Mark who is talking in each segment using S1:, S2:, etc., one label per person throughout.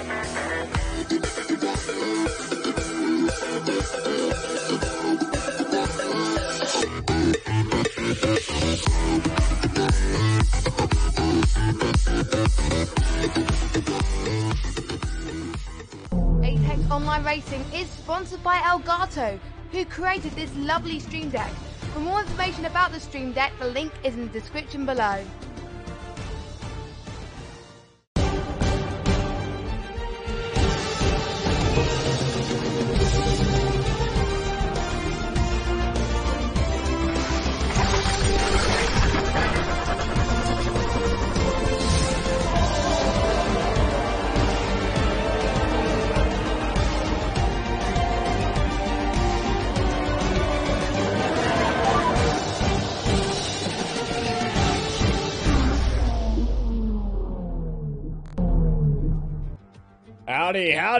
S1: Online Racing is sponsored by Elgato, who created this lovely Stream Deck. For more information about the Stream Deck, the link is in the description below.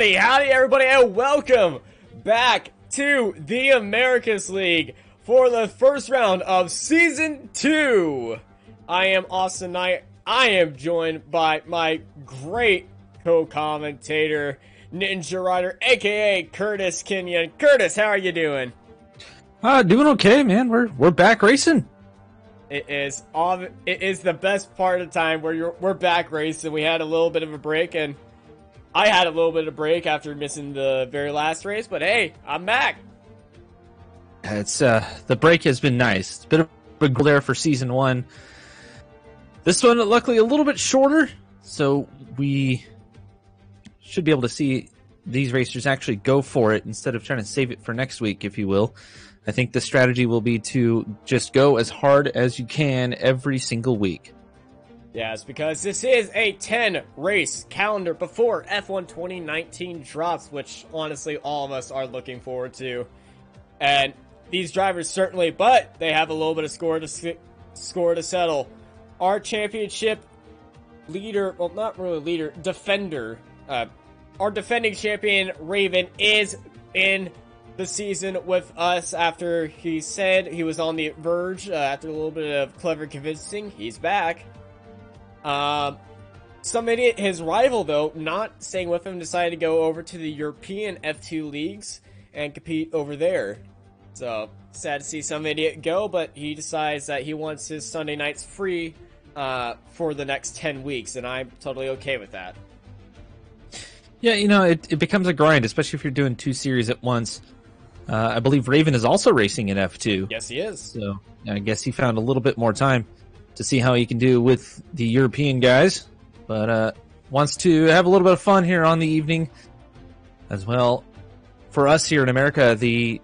S2: Howdy everybody, and welcome back to the Americas League for the first round of Season 2. I am Austin Knight. I am joined by my great co-commentator, Ninja Rider, aka Curtis Kenyon. Curtis, how are you doing?
S3: Doing okay, man. We're back racing.
S2: It is the best part of the time where we're back racing. We had a little bit of a break, and I had a little bit of a break after missing the very last race, but hey, I'm back.
S3: It's the break has been nice. It's been a big goal there for Season 1. This one, luckily, a little bit shorter, so we should be able to see these racers actually go for it instead of trying to save it for next week, if you will. I think the strategy will be to just go as hard as you can every single week.
S2: Yes, because this is a 10-race calendar before F1 2019 drops, which honestly all of us are looking forward to. And these drivers certainly, but they have a little bit of score to settle. Our championship leader, well, not really leader, defender, our defending champion Raven is in the season with us after he said he was on the verge. After a little bit of clever convincing, he's back. Some idiot, his rival though, not staying with him, decided to go over to the European F2 leagues and compete over there. So, sad to see some idiot go, but he decides that he wants his Sunday nights free, for the next 10 weeks, and I'm totally okay with that.
S3: Yeah, you know, it becomes a grind, especially if you're doing 2 series at once. I believe Raven is also racing in F2.
S2: Yes, he is.
S3: So, I guess he found a little bit more time to see how he can do with the European guys, but wants to have a little bit of fun here on the evening as well. For us here in America, the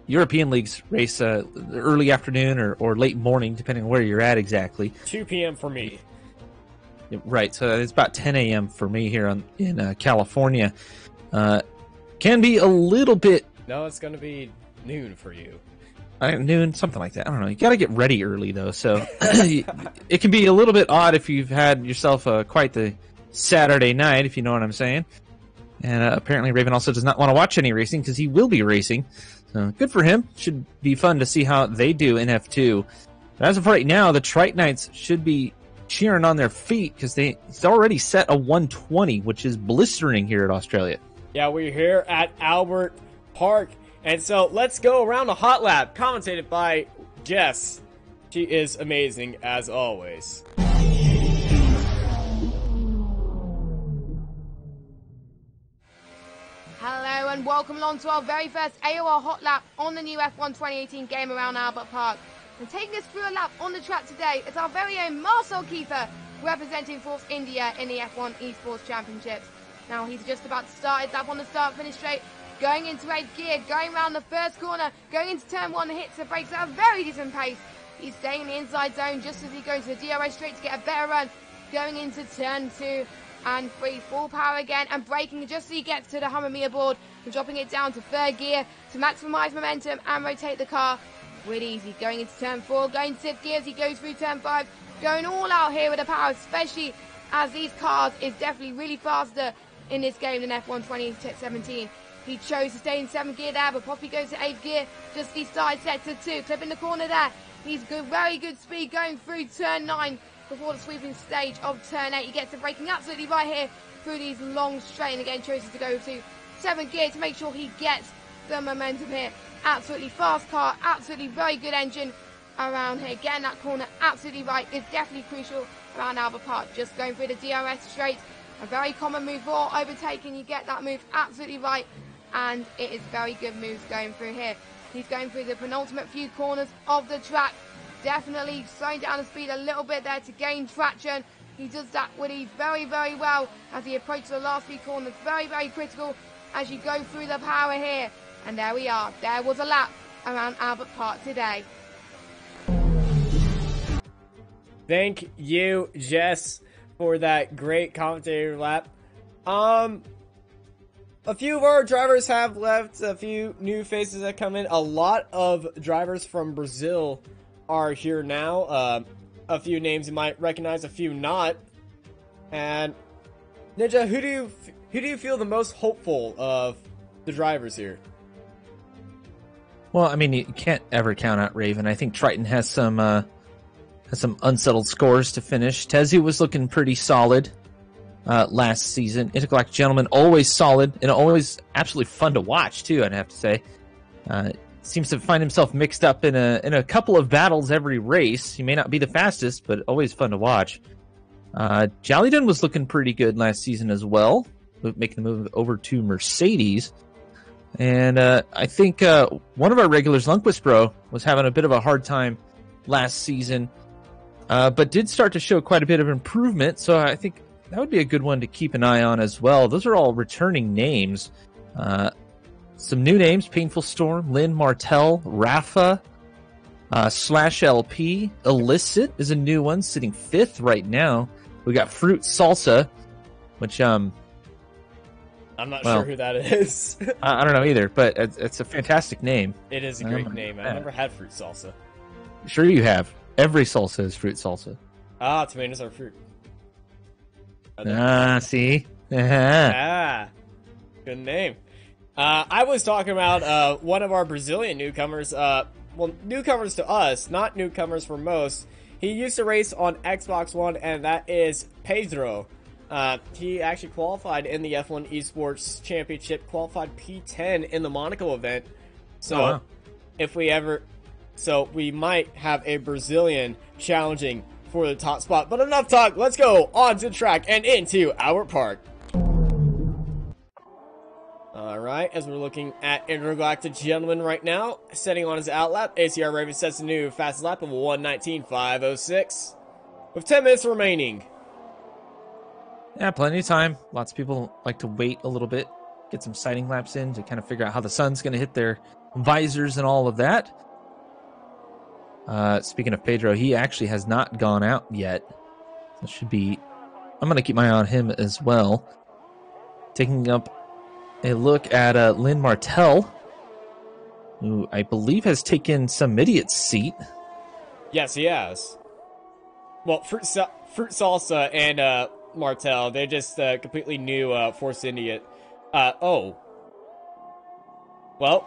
S3: European leagues race early afternoon or late morning, depending on where you're at exactly.
S2: 2 p.m. for me.
S3: Right, so it's about 10 a.m. for me here in California. Can be a little bit...
S2: No, it's going to be noon for you.
S3: Noon, something like that. I don't know. You got to get ready early, though, so it can be a little bit odd if you've had yourself quite the Saturday night, if you know what I'm saying. And apparently Raven also does not want to watch any racing because he will be racing. So good for him. Should be fun to see how they do in F2. But as of right now, the Trite Knights should be cheering on their feet because he's already set a 120, which is blistering here at Australia.
S2: Yeah, we're here at Albert Park. And so let's go around the hot lap, commentated by Jess. She is amazing as always.
S1: Hello and welcome along to our very first AOR hot lap on the new F1 2018 game around Albert Park. And taking us through a lap on the track today is our very own Marcel Kiefer, representing Force India in the F1 Esports Championships. Now he's just about to start his lap on the start-finish straight, going into 8th gear, going around the first corner, going into turn 1, hits the brakes at a very decent pace. He's staying in the inside zone just as he goes to the DRS straight to get a better run, going into turn 2 and 3, full power again, and braking just as he gets to the Hummer board, and dropping it down to 3rd gear to maximise momentum and rotate the car. Really easy, going into turn 4, going to 5th gear as he goes through turn 5, going all out here with the power, especially as these cars is definitely really faster in this game than F1 2017. He chose to stay in 7th gear there, but Poppy goes to 8th gear just as he started sector 2, clipping the corner there. He's good, very good speed going through turn 9 before the sweeping stage of turn 8. He gets the braking absolutely right here, through these long straight, and again chooses to go to 7th gear to make sure he gets the momentum here. Absolutely fast car, absolutely very good engine around here. Getting that corner absolutely right is definitely crucial around Albert Park. Just going through the DRS straight, a very common move for overtaking. You get that move absolutely right, and it is very good moves going through here. He's going through the penultimate few corners of the track, definitely slowing down the speed a little bit there to gain traction. He does that with ease very, very well as he approaches the last few corners. Very, very critical as you go through the power here. And there we are. There was a lap around Albert Park today.
S2: Thank you, Jess, for that great commentator lap. A few of our drivers have left, a few new faces that come in. A lot of drivers from Brazil are here now. A few names you might recognize, a few not. And Ninja, who do you feel the most hopeful of the drivers here?
S3: Well, I mean, you can't ever count out Raven. I think Triton has some unsettled scores to finish. Tezu was looking pretty solid last season. Intergalactic Gentleman, always solid and always absolutely fun to watch too, I'd have to say. Seems to find himself mixed up in a couple of battles every race. He may not be the fastest, but always fun to watch. Jollyden was looking pretty good last season as well, making the move over to Mercedes. And I think one of our regulars, Lundqvist Bro, was having a bit of a hard time last season, but did start to show quite a bit of improvement. So I think that would be a good one to keep an eye on as well. Those are all returning names. Some new names: Painful Storm, Lynn Martell, Rafa, Slash LP, Illicit is a new one, sitting 5th right now. We got Fruit Salsa, which
S2: I'm not sure who that is.
S3: I don't know either, but it's a fantastic name.
S2: It is a great name. I've never had fruit salsa.
S3: Sure you have. Every salsa is fruit salsa.
S2: Ah, tomatoes are fruit.
S3: See?
S2: Ah, good name. I was talking about one of our Brazilian newcomers. Well, newcomers to us, not newcomers for most. He used to race on Xbox One, and that is Pedro. He actually qualified in the F1 Esports Championship, qualified P10 in the Monaco event. So, we might have a Brazilian challenging for the top spot. But enough talk, let's go on to the track and into Albert Park. Alright, as we're looking at Intergalactic Gentleman right now, setting on his outlap, ACR Raven sets a new fastest lap of 1:19.506 with 10 minutes remaining.
S3: Yeah, plenty of time. Lots of people like to wait a little bit, get some sighting laps in to kind of figure out how the sun's going to hit their visors and all of that. Speaking of Pedro, he actually has not gone out yet. That should be... I'm going to keep my eye on him as well. Taking up a look at Lynn Martell, who I believe has taken some idiot's seat.
S2: Yes, he has. Well, Fruit Salsa and Martell, they're just completely new Force India. Well,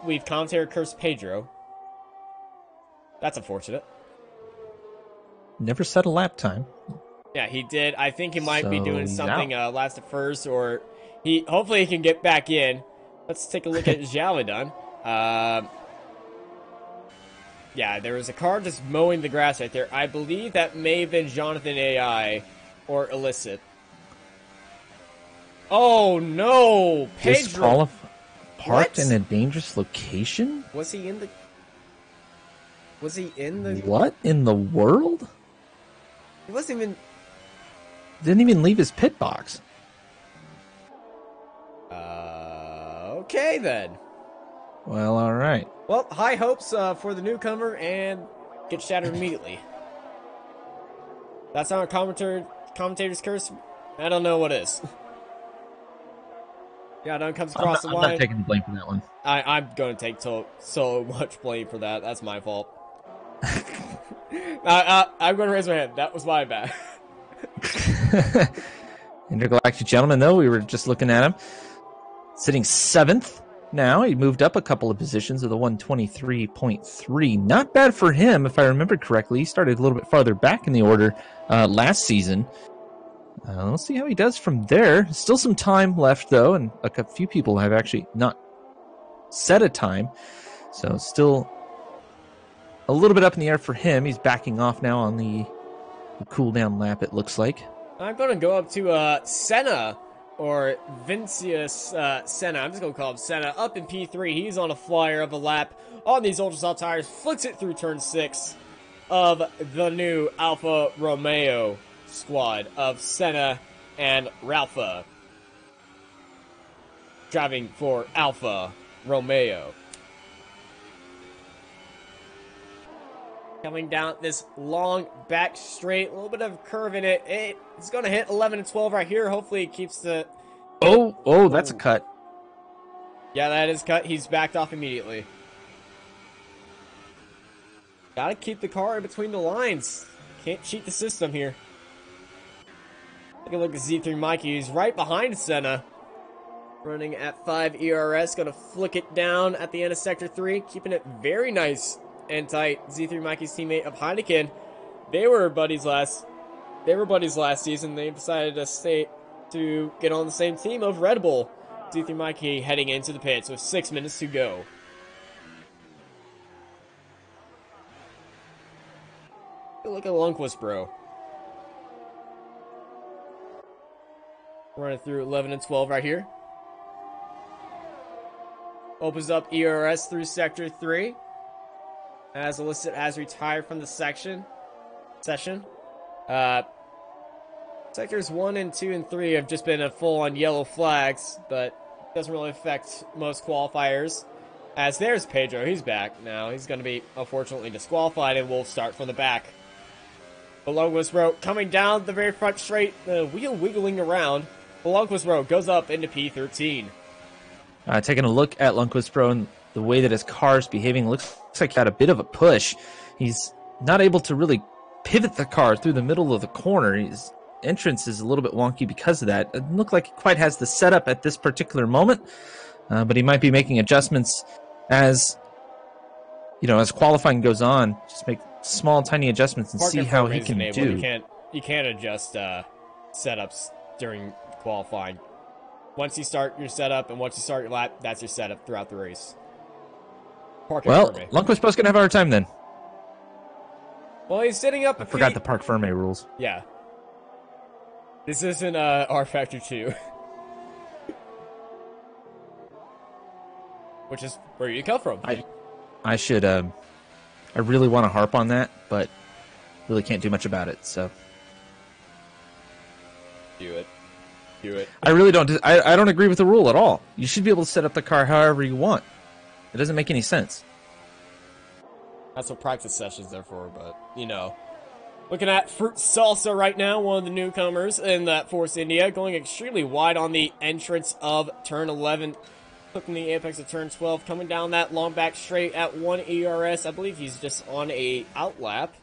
S2: we've commentary cursed Pedro. That's unfortunate.
S3: Never set a lap time.
S2: Yeah, he did. I think he might be doing something last at first, or hopefully he can get back in. Let's take a look at Jaladon. Yeah, there was a car just mowing the grass right there. I believe that may have been Jonathan AI or Illicit. Oh no, Pedro
S3: parked in a dangerous location?
S2: Was he in the
S3: What in the world?
S2: He wasn't even...
S3: Didn't even leave his pit box.
S2: Okay then.
S3: Well, alright.
S2: Well, high hopes for the newcomer, and get shattered immediately. That's not a commentator's curse. I don't know what is. Yeah, it comes across the line.
S3: I'm not taking the blame for that one.
S2: I'm going to take so much blame for that. That's my fault. I'm going to raise my hand. That was my bad.
S3: Intergalactic Gentleman, though, we were just looking at him. Sitting 7th now. He moved up a couple of positions with a 123.3. Not bad for him, if I remember correctly. He started a little bit farther back in the order last season. Let's see how he does from there. Still some time left, though, and a few people have actually not set a time. So still a little bit up in the air for him. He's backing off now on the cooldown lap, it looks like.
S2: I'm going to go up to Senna, or Vincius Senna. I'm just going to call him Senna. Up in P3, he's on a flyer of a lap on these ultra soft tires. Flicks it through turn 6 of the new Alfa Romeo squad of Senna and Ralpha. Driving for Alfa Romeo. Coming down this long back straight, a little bit of curve in it. It's going to hit 11 and 12 right here. Hopefully it keeps the...
S3: Oh, that's a cut.
S2: Yeah, that is cut. He's backed off immediately. Gotta keep the car in between the lines. Can't cheat the system here. Take a look at Z3 Mikey. He's right behind Senna. Running at 5 ERS. Gonna flick it down at the end of Sector 3. Keeping it very nice and tight. Z3 Mikey's teammate of Heineken. They were buddies last season. They decided to get on the same team of Red Bull. Z3 Mikey heading into the pits with 6 minutes to go. Look at Lundqvist, bro. Running through 11 and 12 right here. Opens up ERS through Sector 3. As Illicit has retired from the session. Sectors 1 and 2 and 3 have just been a full-on yellow flags, but doesn't really affect most qualifiers. As there's Pedro, he's back now. He's going to be, unfortunately, disqualified, and will start from the back. The Lundqvist Road coming down the very front straight, the wheel wiggling around. The Lundqvist Road goes up into P13.
S3: Taking a look at Lundqvist Pro and the way that his car's behaving, looks like he had a bit of a push. He's not able to really pivot the car through the middle of the corner. His entrance is a little bit wonky because of that. It doesn't look like he quite has the setup at this particular moment, but he might be making adjustments as qualifying goes on. Just make small, tiny adjustments and see how he can do.
S2: You can't adjust setups during qualifying. Once you start your setup and once you start your lap, that's your setup throughout the race.
S3: Lundqvist Pro's going to have a hard time then.
S2: Well, he's sitting up.
S3: I forgot the Parc Ferme rules.
S2: Yeah. This isn't R Factor 2. Which is where you come from.
S3: I should, I really want to harp on that, but really can't do much about it, so.
S2: Do it.
S3: I really don't. I don't agree with the rule at all. You should be able to set up the car however you want. It doesn't make any sense.
S2: That's what practice sessions are for, but, Looking at Fruit Salsa right now, one of the newcomers in that Force India, going extremely wide on the entrance of turn 11. Hooking the apex of turn 12, coming down that long back straight at 1 ERS. I believe he's just on a out lap.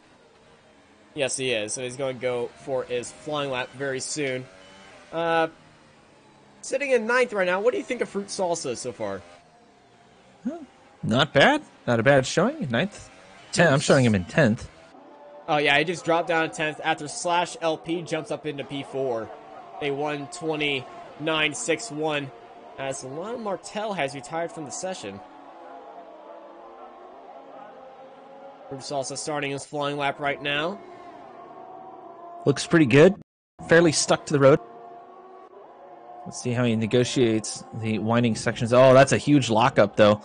S2: Yes, he is. So he's going to go for his flying lap very soon. Sitting in 9th right now. What do you think of Fruit Salsa so far?
S3: Not bad. Not a bad showing. 9th. 10th. I'm showing him in 10th.
S2: Oh, yeah. He just dropped down to 10th after Slash LP jumps up into P4. A 1:29.61. As Lionel Martel has retired from the session. Bruce also starting his flying lap right now.
S3: Looks pretty good. Fairly stuck to the road. Let's see how he negotiates the winding sections. Oh, that's a huge lockup, though.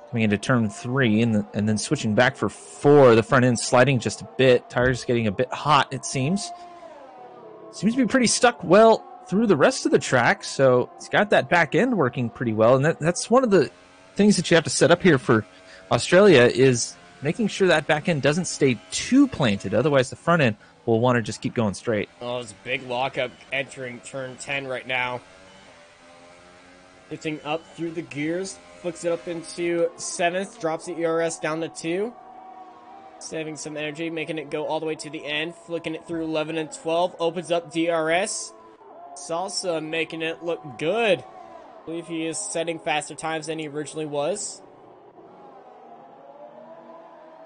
S3: Coming into turn 3 and then switching back for 4. The front end sliding just a bit. Tires getting a bit hot, it seems. Seems to be pretty stuck well through the rest of the track, so it's got that back end working pretty well, and that's one of the things that you have to set up here for Australia is making sure that back end doesn't stay too planted, otherwise the front end will want to just keep going straight.
S2: Oh, it's a big lockup entering turn 10 right now. Lifting up through the gears, flicks it up into 7th, drops the ERS down to 2. Saving some energy, making it go all the way to the end, flicking it through 11 and 12, opens up DRS. Salsa making it look good. I believe he is setting faster times than he originally was.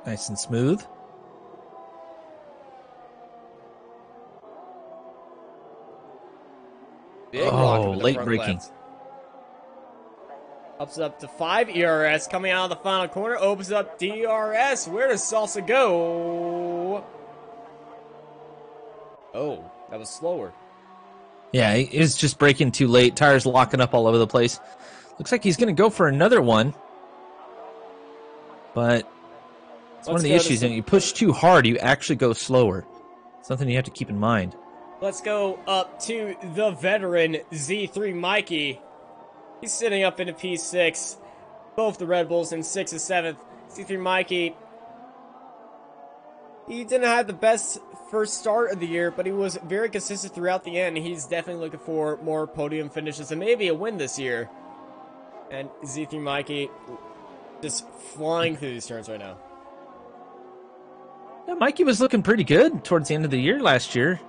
S3: Nice and smooth.
S2: Big lock with the
S3: late
S2: front
S3: braking.
S2: left. Ups up to 5 ERS coming out of the final corner. Opens up DRS. Where does Salsa go? Oh, that was slower.
S3: Yeah, he is just braking too late. Tires locking up all over the place. Looks like he's going to go for another one. But it's one of the issues. When you push too hard, you actually go slower. Something you have to keep in mind.
S2: Let's go up to the veteran Z3 Mikey. He's sitting up in a P6. Both the Red Bulls in 6th and 7th. Z3 Mikey, he didn't have the best first start of the year, but he was very consistent throughout the end. He's definitely looking for more podium finishes and maybe a win this year. And Z3 Mikey just flying through these turns right now.
S3: Yeah, Mikey was looking pretty good towards the end of the year last year.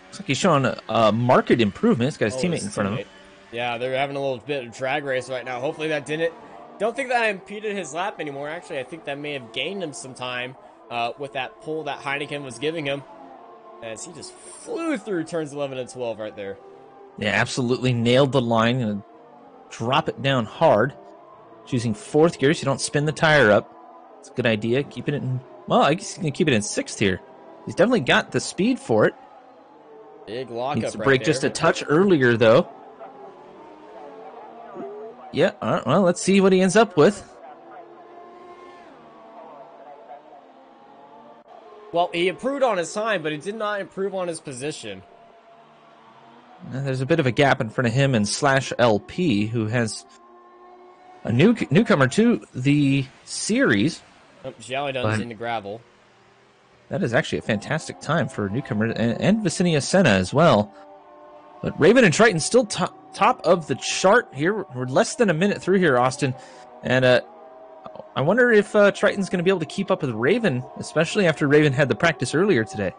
S3: Looks like he's showing a marked improvement. He's got his teammate in front of him.
S2: Yeah, they're having a little bit of drag race right now. Hopefully that didn't. Don't think that impeded his lap anymore. Actually, I think that may have gained him some time with that pull that Heineken was giving him. As he just flew through turns 11 and 12 right there.
S3: Yeah, absolutely nailed the line and drop it down hard. Choosing 4th gear so you don't spin the tire up. It's a good idea. Keeping it in, well, I guess he's going to keep it in 6th here. He's definitely got the speed for it.
S2: Big lockup
S3: Needs to
S2: right
S3: brake
S2: there.
S3: just a touch earlier, though. Yeah, well, let's see what he ends up with.
S2: Well, he improved on his time, but he did not improve on his position.
S3: There's a bit of a gap in front of him and Slash LP, who has a newcomer to the series.
S2: Oh, Jalidon's in the gravel.
S3: That is actually a fantastic time for a newcomer, and Vicinia Senna as well. But Raven and Triton still top of the chart here. We're less than a minute through here, Austin. And I wonder if Triton's going to be able to keep up with Raven, especially after Raven had the practice earlier today.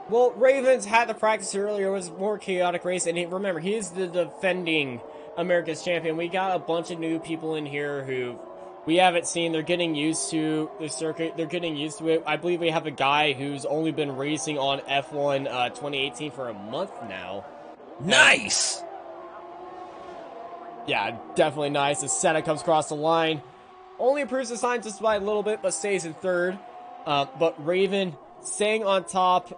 S2: Well, Ravens had the practice earlier. It was a more chaotic race. And remember, he is the defending America's champion. We got a bunch of new people in here who we haven't seen. They're getting used to the circuit. They're getting used to it. I believe we have a guy who's only been racing on F1 2018 for a month now.
S3: Nice!
S2: Yeah, definitely nice. As Senna comes across the line. Only improves his time just by a little bit, but stays in 3rd. But Raven staying on top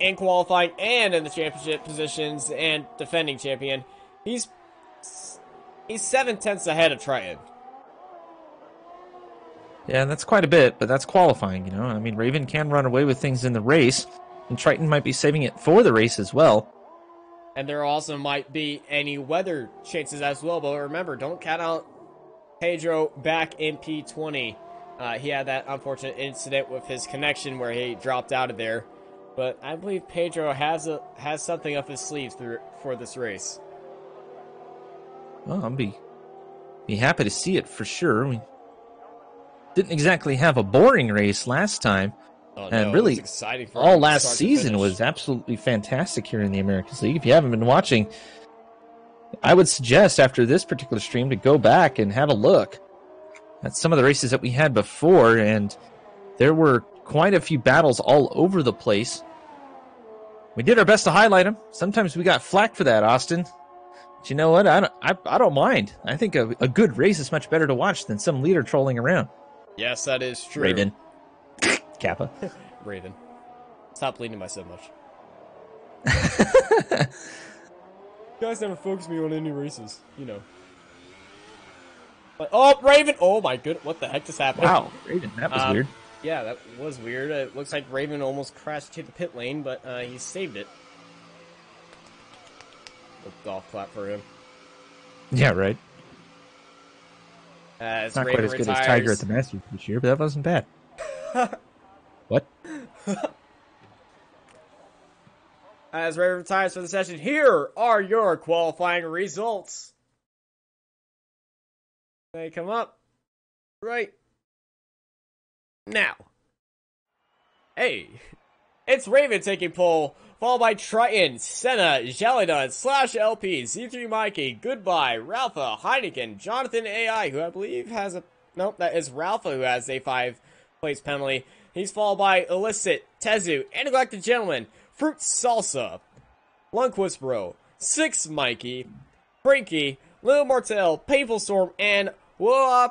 S2: and qualifying and in the championship positions and defending champion. He's 7/10 ahead of Triton.
S3: Yeah, that's quite a bit, but that's qualifying, you know. I mean, Raven can run away with things in the race, and Triton might be saving it for the race as well.
S2: And there also might be any weather chances as well, but remember, don't count out Pedro back in P20. He had that unfortunate incident with his connection where he dropped out of there. But I believe Pedro has something up his sleeve for this race.
S3: Well, I'll be happy to see it for sure. We didn't exactly have a boring race last time.
S2: Oh,
S3: and
S2: no,
S3: really,
S2: exciting for
S3: all last season was absolutely fantastic here in the Americas League. If you haven't been watching, I would suggest after this particular stream to go back and have a look at some of the races that we had before, and there were quite a few battles all over the place. We did our best to highlight them. Sometimes we got flack for that, Austin. But you know what? I don't mind. I think a good race is much better to watch than some leader trolling around.
S2: Yes, that is true.
S3: Raven. Kappa.
S2: Raven. Stop leading by so much. You guys never focus me on any races, you know. But, oh, Raven! Oh my goodness, what the heck just happened?
S3: Wow, Raven, that was weird.
S2: Yeah, that was weird. It looks like Raven almost crashed to the pit lane, but he saved it. A golf clap for him.
S3: Yeah, right.
S2: As
S3: Not
S2: Raven
S3: quite as good
S2: retires.
S3: as Tiger at the Masters this year, but that wasn't bad. What?
S2: As Raven retires for the session, here are your qualifying results. They come up right now. Hey, it's Raven taking pole, followed by Triton, Senna, Jalidon, Slash LP, Z3 Mikey, Goodbye, Ralpha, Heineken, Jonathan AI, who I believe has a... Nope, that is Ralpha who has a 5-place penalty. He's followed by Illicit, Tezu, and Neglected Gentleman, Fruit Salsa, Lundquist Bro, Six Mikey, Frankie, Lil Martel, Painful Storm, and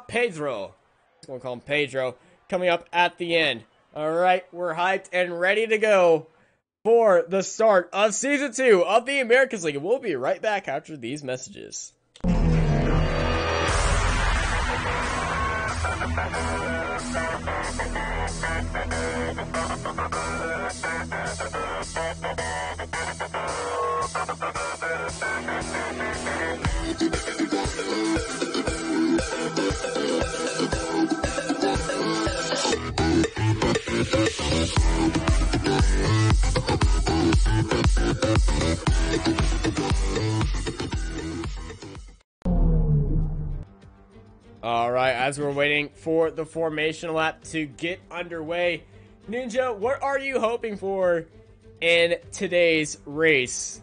S2: Pedro. I'm gonna call him Pedro. Coming up at the end. Alright, we're hyped and ready to go for the start of Season 2 of the Americas League. And we'll be right back after these messages. Alright, as we're waiting for the formation lap to get underway, Ninja, what are you hoping for in today's race?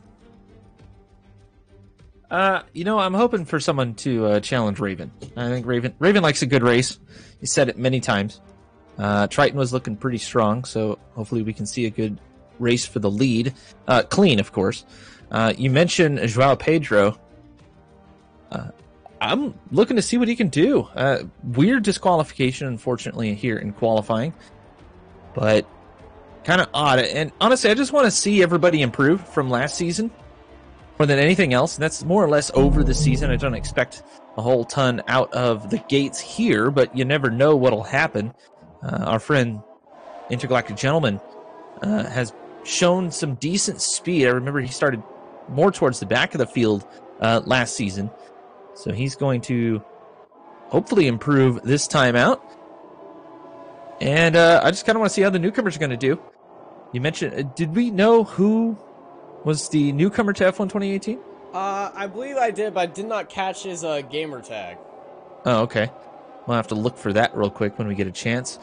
S3: I'm hoping for someone to challenge Raven. I think Raven likes a good race. He said it many times. Triton was looking pretty strong, so hopefully we can see a good race for the lead. Clean, of course. You mentioned Joao Pedro. I'm looking to see what he can do. Weird disqualification, unfortunately, here in qualifying. But kind of odd. And honestly, I just want to see everybody improve from last season more than anything else. And that's more or less over the season. I don't expect a whole ton out of the gates here, but you never know what'll happen. Our friend Intergalactic Gentleman has shown some decent speed. I remember he started more towards the back of the field last season. So he's going to hopefully improve this time out. And I just kind of want to see how the newcomers are going to do. You mentioned, did we know who was the newcomer to F1 2018?
S2: I believe I did, but I did not catch his gamer tag.
S3: Oh, okay. We'll have to look for that real quick when we get a chance.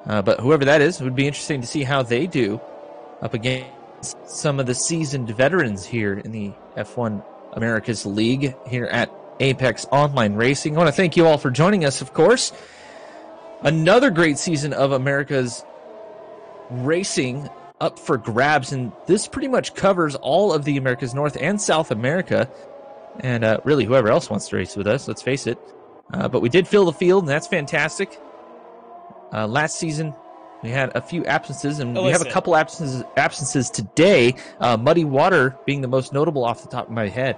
S3: But whoever that is, it would be interesting to see how they do up against some of the seasoned veterans here in the F1 Americas League here at Apex Online Racing. I want to thank you all for joining us, of course. Another great season of America's Racing up for grabs, and this pretty much covers all of the Americas, North and South America, and really whoever else wants to race with us, let's face it. But we did fill the field, and that's fantastic. Last season, we had a few absences, and we have a couple absences today, Muddy Water being the most notable off the top of my head.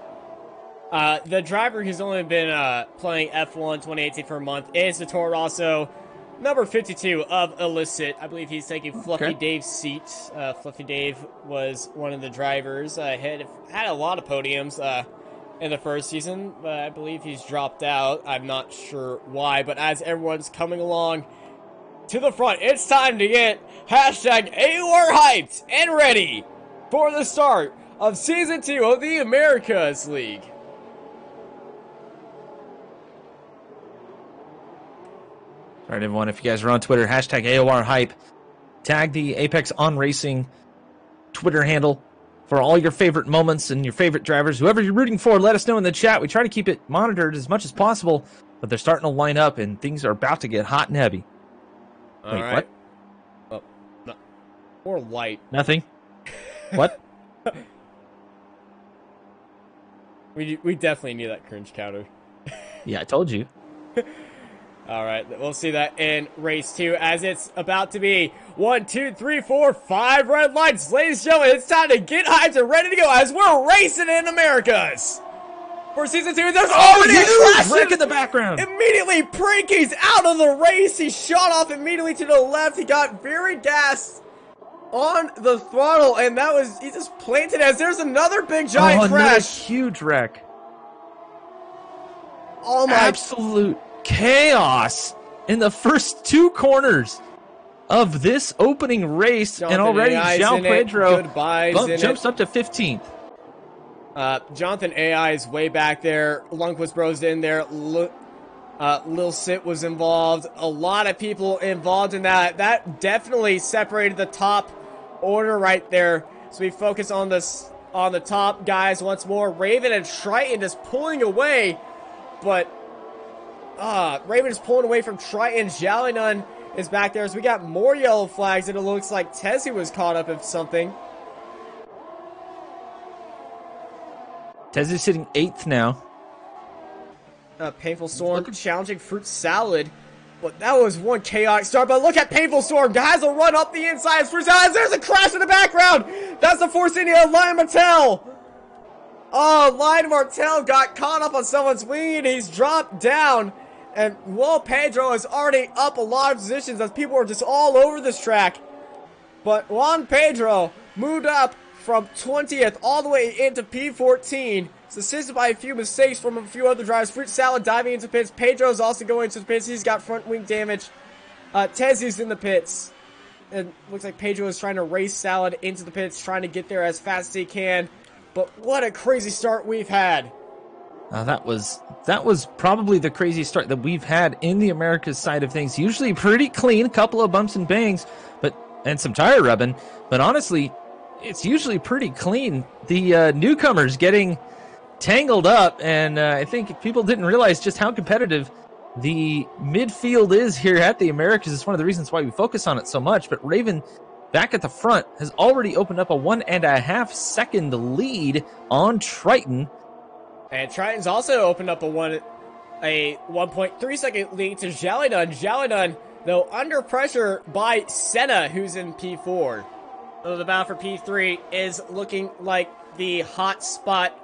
S2: The driver who's only been playing F1 2018 for a month is the Toro Rosso, number 52 of Illicit. I believe he's taking Fluffy Dave's seat. Fluffy Dave was one of the drivers. Had a lot of podiums in the first season, but I believe he's dropped out. I'm not sure why, but as everyone's coming along to the front, it's time to get hashtag AOR hyped and ready for the start of Season 2 of the Americas League.
S3: All right, everyone, if you guys are on Twitter, hashtag AOR hype, tag the Apex On Racing Twitter handle for all your favorite moments and your favorite drivers. Whoever you're rooting for, let us know in the chat. We try to keep it monitored as much as possible, but they're starting to line up, and things are about to get hot and heavy.
S2: All
S3: Wait,
S2: right.
S3: what?
S2: Oh, no. Or light.
S3: Nothing. What?
S2: We definitely need that cringe counter.
S3: Yeah, I told you.
S2: All right, we'll see that in race 2 as it's about to be 1, 2, 3, 4, 5 red lights. Ladies and gentlemen, it's time to get hyped and ready to go as we're racing in Americas. For Season 2, there's already a crash
S3: wreck in the background.
S2: Immediately, Pranky's out of the race. He shot off immediately to the left. He got very gassed on the throttle, and he just planted as there's another big giant crash.
S3: Huge wreck.
S2: Oh my.
S3: Absolute chaos in the first two corners of this opening race,
S2: Jonathan
S3: and already
S2: AI's
S3: João Pedro jumps up to 15th.
S2: Jonathan AI is way back there. Lundquist Bro's in there. Lil Sit was involved. A lot of people involved in that. That definitely separated the top order right there. So we focus on the top guys once more. Raven and Triton just pulling away, but Raven is pulling away from Triton. Jalinan is back there. So we got more yellow flags, and it looks like Tessie was caught up in something.
S3: Tez is sitting 8th now.
S2: Painful Storm challenging Fruit Salad. But that was one chaotic start. But look at Painful Storm. Has a run up the inside. Fruit Salad. There's a crash in the background. That's the Force India. Lion Martell. Oh, Lion Martell got caught up on someone's wing and he's dropped down. And Will Pedro is already up a lot of positions as people are just all over this track. But Juan Pedro moved up from 20th all the way into P14. It's assisted by a few mistakes from a few other drivers. Fruit Salad diving into pits. Pedro's also going into the pits. He's got front wing damage. Tezu's in the pits. It looks like Pedro is trying to race Salad into the pits, trying to get there as fast as he can. But what a crazy start we've had.
S3: That was probably the craziest start that we've had in the Americas side of things. Usually pretty clean, a couple of bumps and bangs, and some tire rubbing. But honestly, it's usually pretty clean. The newcomers getting tangled up, and I think people didn't realize just how competitive the midfield is here at the Americas. It's one of the reasons why we focus on it so much. But Raven, back at the front, has already opened up a 1.5 second lead on Triton.
S2: And Triton's also opened up a 1.3 second lead to Jalidun. Jalidun, though, under pressure by Senna, who's in P4. So the battle for P3 is looking like the hot spot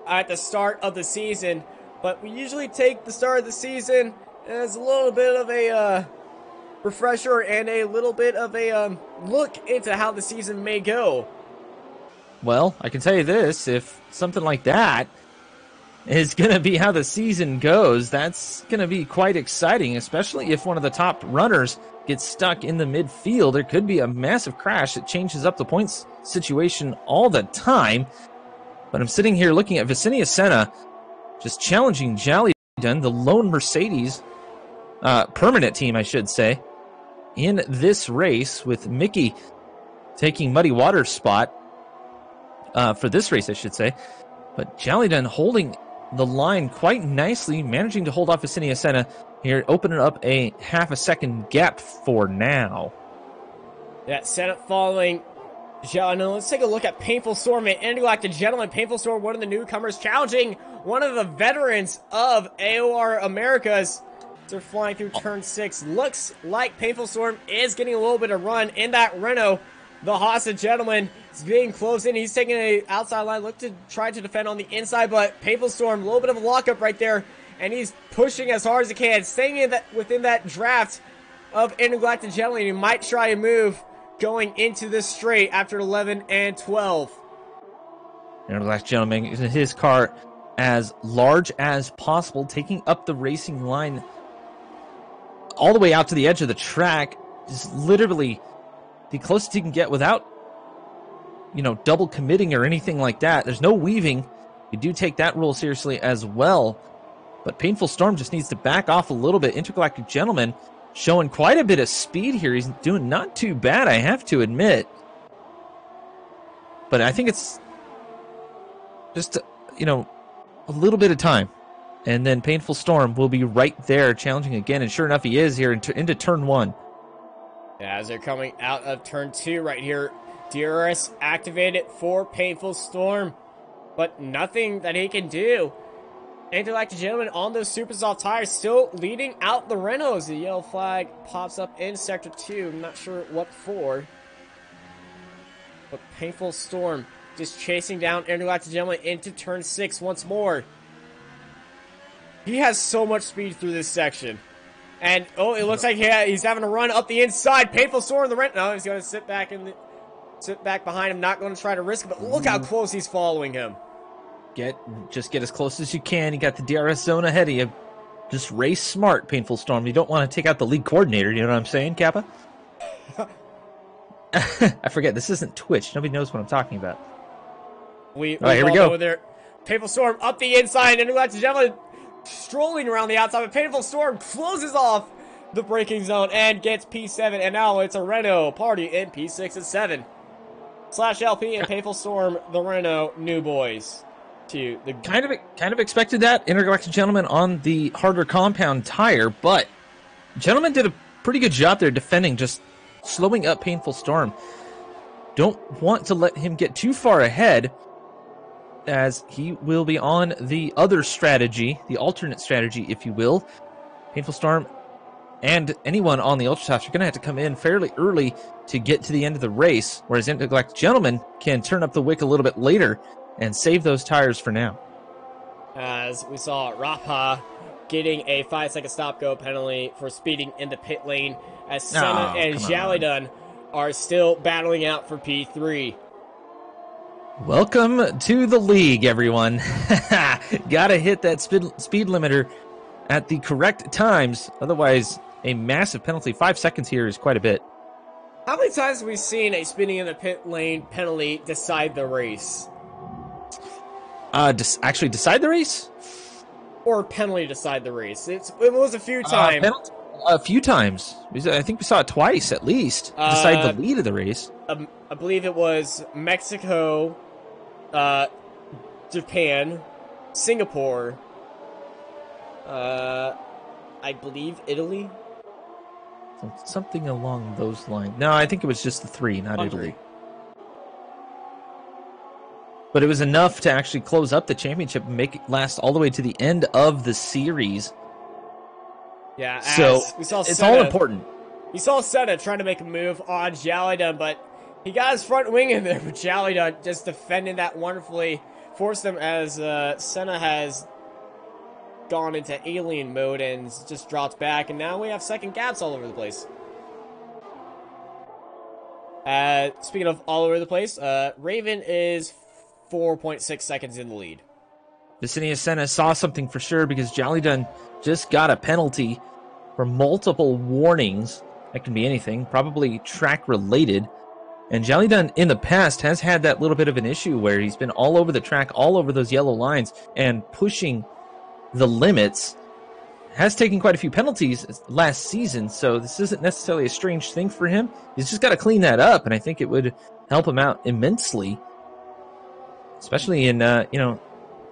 S2: at the start of the season. But we usually take the start of the season as a little bit of a refresher and a little bit of a look into how the season may go.
S3: Well, I can tell you this, if something like that is going to be how the season goes, that's going to be quite exciting, especially if one of the top runners gets stuck in the midfield. There could be a massive crash that changes up the points situation all the time. But I'm sitting here looking at Vicinia Senna just challenging Jalidun, the lone Mercedes permanent team, I should say, in this race, with Mickey taking Muddy Water's spot for this race, I should say. But Jalidun holding the line quite nicely, managing to hold off Vicinia Senna here, opening up a half a second gap for now.
S2: Yeah, Senna following Jalidun. Let's take a look at Painful Storm and Intergalactic Gentleman. Painful Storm, one of the newcomers, challenging one of the veterans of AOR Americas. They're flying through turn 6. Looks like Painful Storm is getting a little bit of run in that Renault. The Hassa Gentleman is being closed in. He's taking an outside line, look to try to defend on the inside, but Painful Storm, a little bit of a lockup right there, and he's pushing as hard as he can, staying in within that draft of Intergalactic Gentleman. He might try a move going into this straight after 11 and 12.
S3: Intergalactic Gentleman is in his car as large as possible, taking up the racing line all the way out to the edge of the track. Is literally the closest he can get without, double committing or anything like that. There's no weaving. You do take that rule seriously as well. But Painful Storm just needs to back off a little bit. Intergalactic Gentleman showing quite a bit of speed here. He's doing not too bad, I have to admit. But I think it's just, a little bit of time. And then Painful Storm will be right there challenging again. And sure enough, he is here into turn 1.
S2: As they're coming out of turn 2 right here, DRS activated for Painful Storm, but nothing that he can do. Intergalactic Gentleman on those super soft tires, still leading out the Renaults. The yellow flag pops up in sector 2. I'm not sure what for. But Painful Storm just chasing down Intergalactic Gentleman into turn 6 once more. He has so much speed through this section. And, it looks like he's having a run up the inside. Painful Storm, the rent. No, he's going to sit back behind him. Not going to try to risk it, but look how close he's following him.
S3: Just get as close as you can. You got the DRS zone ahead of you. Just race smart, Painful Storm. You don't want to take out the league coordinator. You know what I'm saying, Kappa? I forget. This isn't Twitch. Nobody knows what I'm talking about.
S2: All right,
S3: here we go.
S2: There. Painful Storm up the inside. Intergalactic Gentleman strolling around the outside, but Painful Storm closes off the braking zone and gets P7, and now it's a Renault party in P6 and 7. /LP and Painful Storm, the Renault new boys. To the
S3: kind of expected that. Intergalactic Gentleman on the harder compound tire, but Gentleman did a pretty good job there defending, just slowing up Painful Storm. Don't want to let him get too far ahead. as he will be on the other strategy, the alternate strategy, if you will. Painful Storm and anyone on the Ultra Softs are going to have to come in fairly early to get to the end of the race, whereas Intergalactic Gentleman can turn up the wick a little bit later and save those tires for now.
S2: As we saw Rapha getting a 5-second stop-go penalty for speeding in the pit lane, as Senna and Jalidun are still battling out for P3.
S3: Welcome to the league, everyone. Gotta hit that speed limiter at the correct times, otherwise a massive penalty. 5 seconds here is quite a bit.
S2: How many times have we seen a speeding in the pit lane penalty decide the race?
S3: Actually decide the race?
S2: Or penalty decide the race? It was a few times.
S3: A few times. I think we saw it twice, at least. Decide the lead of the race.
S2: I believe it was Mexico, Japan, Singapore, I believe Italy.
S3: Something along those lines. No, I think it was just the three, not Italy. But it was enough to actually close up the championship and make it last all the way to the end of the series.
S2: Yeah,
S3: so
S2: we saw
S3: it's
S2: Senna,
S3: all important.
S2: We saw Senna trying to make a move on Jalidun, but he got his front wing in there, but Jalidun just defending that wonderfully, forced him as Senna has gone into alien mode and just dropped back, and now we have second gaps all over the place. Speaking of all over the place, Raven is 4.6 seconds in the lead.
S3: Vicinius Senna saw something for sure because Jalidun just got a penalty for multiple warnings. That can be anything, probably track related. And Jalidun in the past has had that little bit of an issue where he's been all over the track, all over those yellow lines, and pushing the limits. Has taken quite a few penalties last season, so this isn't necessarily a strange thing for him. He's just got to clean that up, and I think it would help him out immensely, especially in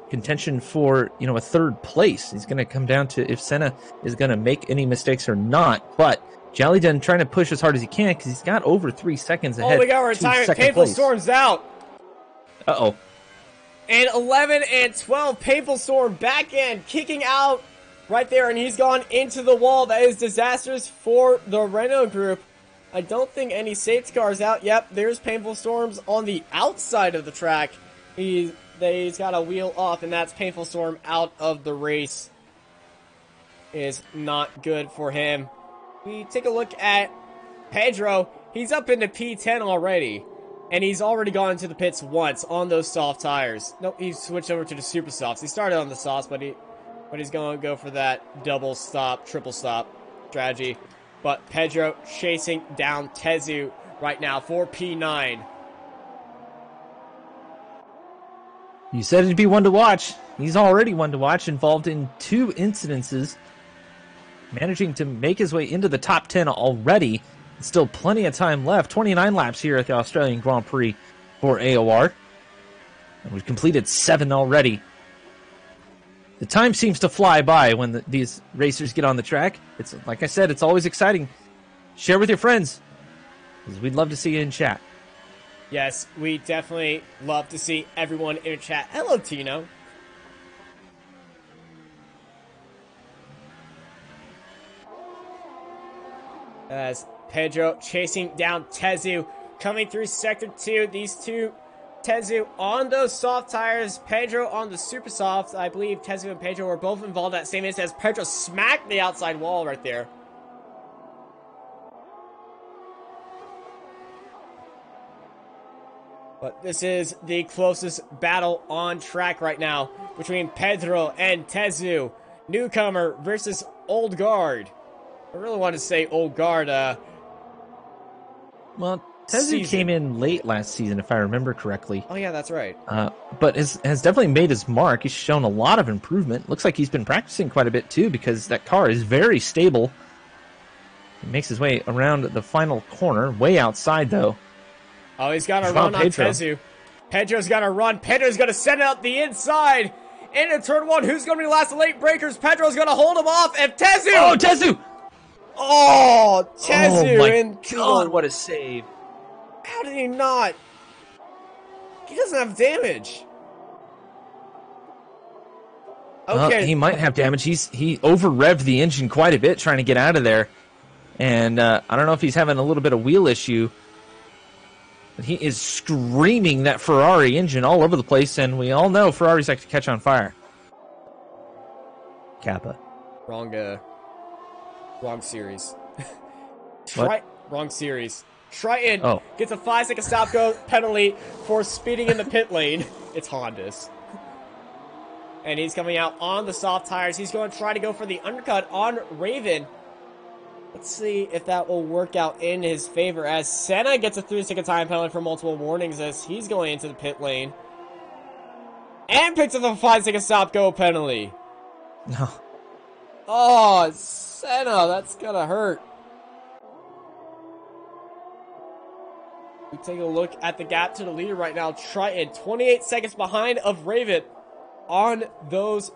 S3: contention for a third place. He's going to come down to if Senna is going to make any mistakes or not. But Jalidun trying to push as hard as he can because he's got over 3 seconds ahead.
S2: Oh, we got retirement. Painful Storm's out.
S3: Uh-oh.
S2: And 11 and 12, Painful Storm back in, kicking out right there, and he's gone into the wall. That is disastrous for the Renault group. I don't think any safety cars out. Yep, there's Painful Storms on the outside of the track. He's got a wheel off, and that's Painful Storm out of the race. Is not good for him. We take a look at Pedro. He's up into P10 already, and he's already gone to the pits once on those soft tires. Nope, he switched over to the super softs. He started on the softs, but he's going to go for that double stop, triple stop strategy. But Pedro chasing down Tezu right now for P9.
S3: You said it'd be one to watch. He's already one to watch, involved in 2 incidences, managing to make his way into the top 10 already. Still plenty of time left. 29 laps here at the Australian Grand Prix for AOR. And we've completed 7 already. The time seems to fly by when these racers get on the track. It's like I said, it's always exciting. Share with your friends, because we'd love to see you in chat.
S2: Yes, we definitely love to see everyone in the chat. Hello, Tino. As Pedro chasing down Tezu, coming through Sector 2. These two, Tezu on those soft tires, Pedro on the super softs. I believe Tezu and Pedro were both involved at the same instance. Pedro smacked the outside wall right there. But this is the closest battle on track right now between Pedro and Tezu. Newcomer versus Old Guard. I really want to say Old Guard.
S3: Well, Tezu came in late last season, if I remember correctly.
S2: Oh, yeah, that's right.
S3: But has definitely made his mark. He's shown a lot of improvement. Looks like he's been practicing quite a bit, too, because that car is very stable. He makes his way around the final corner, way outside, though.
S2: Oh, he's got to run on Tezu. Pedro's got to run. Pedro's going to send it out the inside. Into turn 1. Who's going to be the last late breakers? Pedro's going to hold him off. And Tezu!
S3: Oh, Tezu!
S2: Oh, Tezu!
S3: Oh, my God, what a save.
S2: How did he not? He doesn't have damage. Okay.
S3: He might have damage. He over-revved the engine quite a bit trying to get out of there. And I don't know if he's having a little bit of wheel issue. But he is screaming that Ferrari engine all over the place, and we all know Ferraris like to catch on fire. Kappa.
S2: Wrong series.
S3: What?
S2: Wrong series. Triton gets a 5-second stop-go penalty for speeding in the pit lane. It's Honda's. And he's coming out on the soft tires. He's going to try to go for the undercut on Raven. Let's see if that will work out in his favor, as Senna gets a 3-second time penalty for multiple warnings as he's going into the pit lane. And picks up a 5-second stop-go penalty.
S3: No.
S2: Oh, Senna, that's gonna hurt. We take a look at the gap to the leader right now. Triton, 28 seconds behind of Raven on those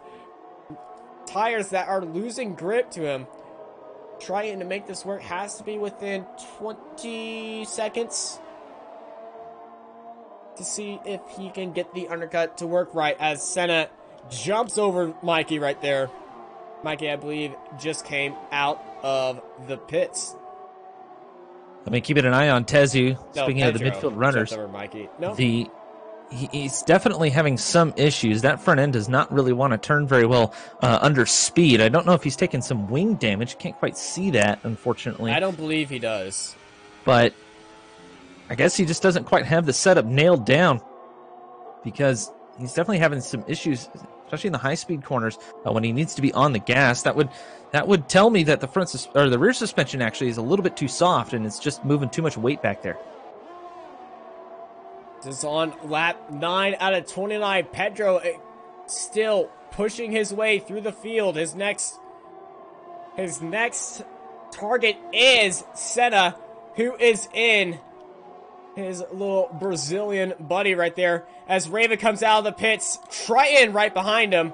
S2: tires that are losing grip to him. Triton, to make this work, has to be within 20 seconds to see if he can get the undercut to work right, as Senna jumps over Mikey right there. Mikey, I believe, just came out of the pits.
S3: I mean, keeping an eye on Tezu.
S2: No,
S3: Speaking of the midfield runners,
S2: over Mikey. No.
S3: He's definitely having some issues. That front end does not really want to turn very well under speed. I don't know if he's taken some wing damage. Can't quite see that, unfortunately.
S2: I don't believe he does.
S3: But I guess he just doesn't quite have the setup nailed down, because he's definitely having some issues, especially in the high-speed corners when he needs to be on the gas. That would tell me that the rear suspension actually is a little bit too soft, and it's just moving too much weight back there.
S2: This is on lap 9 out of 29. Pedro still pushing his way through the field. His next target is Senna, who is in his little Brazilian buddy right there. As Raven comes out of the pits, Triton right behind him.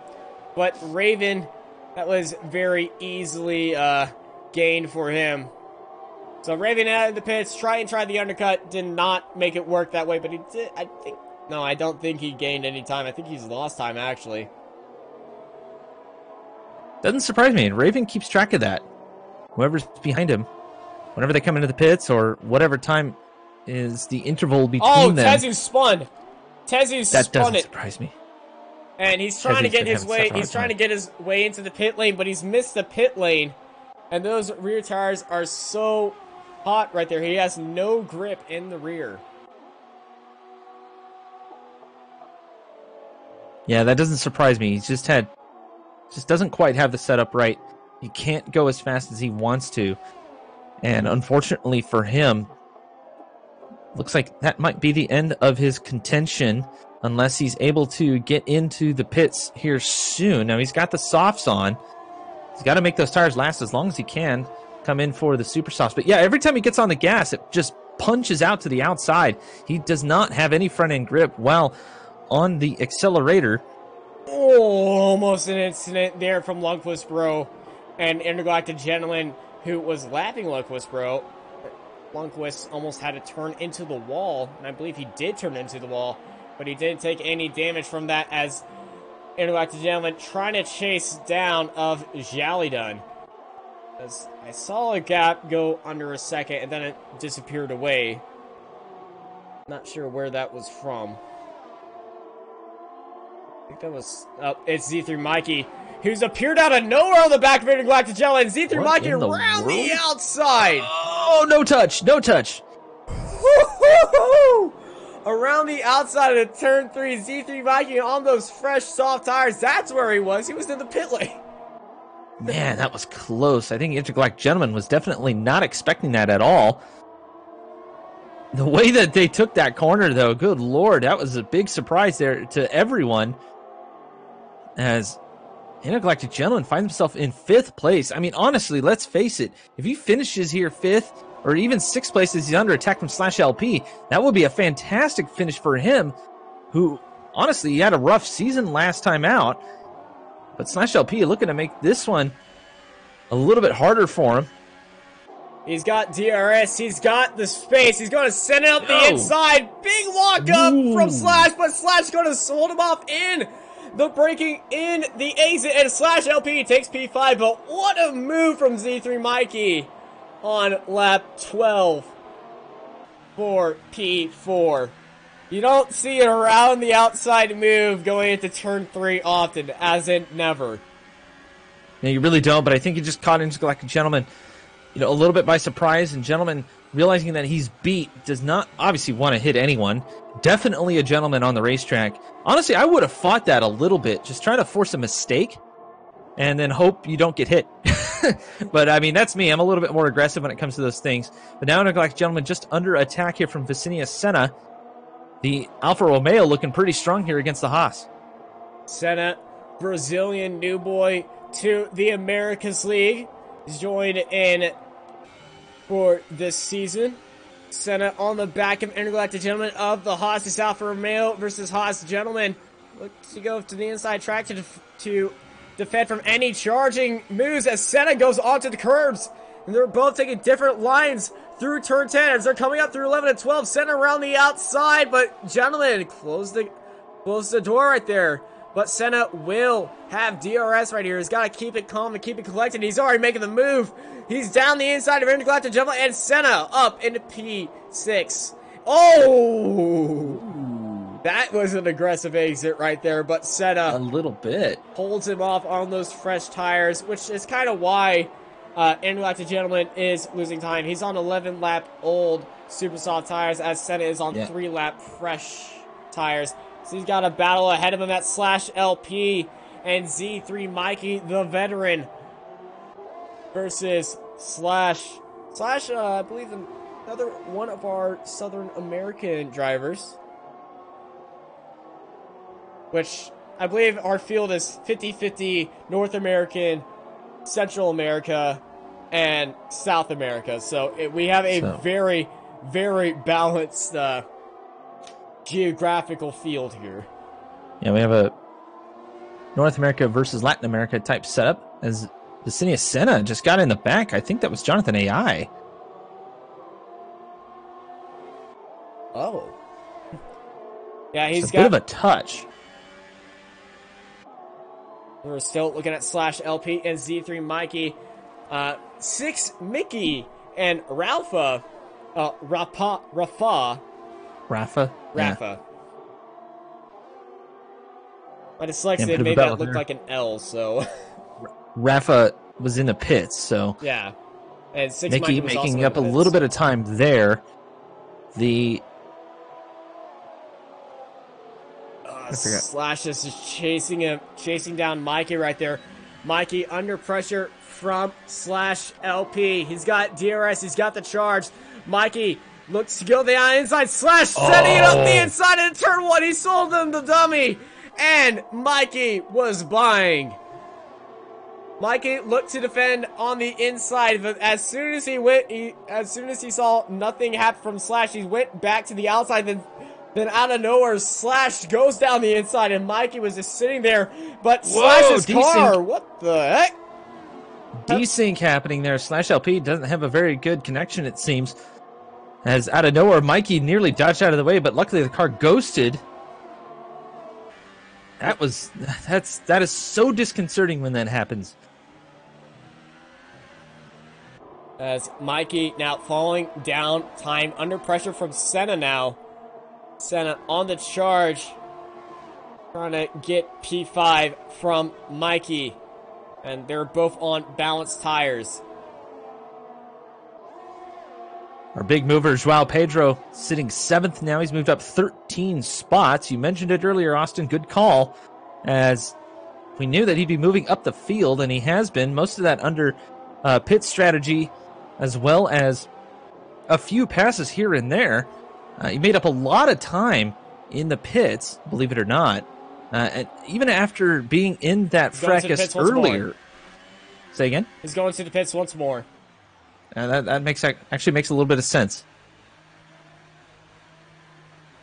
S2: But Raven, that was very easily gained for him. So Raven out of the pits, Triton tried the undercut, did not make it work that way, but he did, I don't think he gained any time. I think he's lost time, actually.
S3: Doesn't surprise me. Raven keeps track of that. Whoever's behind him, whenever they come into the pits, or whatever time is the interval between them.
S2: Oh, Tezu spun. Tezu spun it.
S3: That doesn't surprise me.
S2: And he's trying to get his way. He's trying to get his way into the pit lane, but he's missed the pit lane. And those rear tires are so hot right there. He has no grip in the rear.
S3: Yeah, that doesn't surprise me. He's just doesn't quite have the setup right. He can't go as fast as he wants to. And unfortunately for him, looks like that might be the end of his contention, unless he's able to get into the pits here soon. Now, he's got the softs on. He's got to make those tires last as long as he can. Come in for the super softs. But yeah, every time he gets on the gas, it just punches out to the outside. He does not have any front end grip while on the accelerator.
S2: Oh, almost an incident there from Lundqvist Bro and Intergalactic Gentleman, who was lapping Lundqvist Bro. Lundqvist almost had to turn into the wall, and I believe he did turn into the wall, but he didn't take any damage from that, as Intergalactic Gentleman trying to chase down of Jalidun. As I saw a gap go under a second, and then it disappeared away. Not sure where that was from. I think that was... Oh, it's Z3 Mikey, who's appeared out of nowhere on the back of Intergalactic Gentleman. Z3 Mikey around the outside.
S3: Oh, no touch. No touch.
S2: Around the outside of the turn 3, Z3 Mikey on those fresh, soft tires. That's where he was. He was in the pit lane.
S3: Man, that was close. I think Intergalactic Gentleman was definitely not expecting that at all. The way that they took that corner, though, good lord, that was a big surprise there to everyone. As Intergalactic Gentleman finds himself in 5th place. I mean, honestly, let's face it. If he finishes here 5th, or even 6th place as he's under attack from Slash LP, that would be a fantastic finish for him, who, honestly, he had a rough season last time out. But Slash LP looking to make this one a little bit harder for him.
S2: He's got DRS. He's got the space. He's going to send it up the inside. Big lock up from Slash, but Slash going to hold him off in the braking in the exit, and Slash LP takes P5, but what a move from Z3 Mikey on lap 12 for P4. You don't see an around the outside move going into turn 3 often, as in never.
S3: No, you really don't, but I think he just caught Intergalactic Gentleman, a little bit by surprise, and Gentleman, realizing that he's beat, does not obviously want to hit anyone. Definitely a gentleman on the racetrack. Honestly, I would have fought that a little bit, just trying to force a mistake, and then hope you don't get hit. But, I mean, that's me. I'm a little bit more aggressive when it comes to those things. But now Intergalactic Gentleman just under attack here from Vicinius Senna. The Alfa Romeo looking pretty strong here against the Haas.
S2: Senna, Brazilian new boy to the Americas League, is joined in for this season. Senna on the back of Intergalactic Gentleman of the Haas. It's Alfa Romeo versus Haas Gentleman. Looks to go to the inside track to defend from any charging moves as Senna goes onto the curbs. And they're both taking different lines through turn 10 as they're coming up through 11 and 12. Senna around the outside, but Gentleman close the door right there. But Senna will have DRS right here. He's got to keep it calm and keep it collected. He's already making the move. He's down the inside of Intergalactic Gentleman, and Senna up into P6. Oh! That was an aggressive exit right there, but Senna...
S3: A little bit.
S2: ...holds him off on those fresh tires, which is kind of why Intergalactic Gentleman is losing time. He's on 11-lap old super soft tires, as Senna is on 3-lap fresh tires. So he's got a battle ahead of him at Slash LP and Z3 Mikey, the veteran, versus Slash, I believe another one of our Southern American drivers, which I believe our field is 50-50 North American, Central America, and South America. So we have a very, very balanced geographical field here.
S3: Yeah, we have a North America versus Latin America type setup as Vicinius Senna just got in the back. I think that was Jonathan AI.
S2: Oh. Yeah, he's
S3: got a bit of a touch.
S2: We're still looking at Slash LP and Z3 Mikey. 6 Mickey and Rafa.
S3: Rafa?
S2: Yeah. My dyslexia made that look like an L, so...
S3: Rafa was in the pits, so...
S2: Yeah. And 6
S3: Mickey making up a little bit of time there. The...
S2: Slash is just chasing down Mikey right there. Mikey under pressure from Slash LP. He's got DRS, he's got the charge. Mikey looks to go the inside. Slash setting it up the inside in turn 1. He sold them the dummy. And Mikey was buying. Mikey looked to defend on the inside, but as soon as he saw nothing happen from Slash, he went back to the outside. Then out of nowhere, Slash goes down the inside, and Mikey was just sitting there. But Slash's car, what the heck?
S3: Desync happening there. Slash LP doesn't have a very good connection, it seems. As out of nowhere, Mikey nearly dodged out of the way, but luckily the car ghosted. That is so disconcerting when that happens.
S2: As Mikey now falling down time under pressure from Senna now. Senna on the charge, trying to get P5 from Mikey. And they're both on balanced tires.
S3: Our big mover, Joao Pedro, sitting 7th now. He's moved up 13 spots. You mentioned it earlier, Austin. Good call, as we knew that he'd be moving up the field, and he has been. Most of that under pit strategy, as well as a few passes here and there. He made up a lot of time in the pits, believe it or not. And even after being in that fracas earlier. Say again?
S2: He's going to the pits once more.
S3: That actually makes a little bit of sense.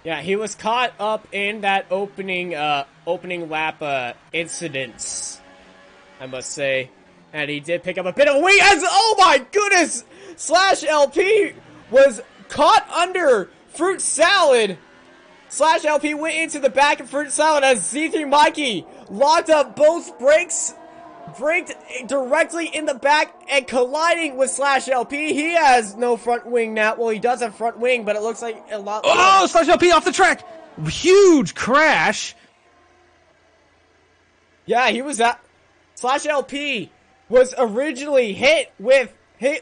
S2: Yeah, he was caught up in that opening lap incidents, I must say. And he did pick up a bit of a wing as, oh my goodness! Slash LP was caught under fruit salad. Slash LP went into the back of fruit salad as Z3 Mikey locked up both brakes, braked directly in the back and colliding with Slash LP. He has no front wing now. Well, he does have front wing, but it looks like a lot.
S3: Oh, Slash LP off the track. Huge crash.
S2: Yeah, he was at Slash LP was originally hit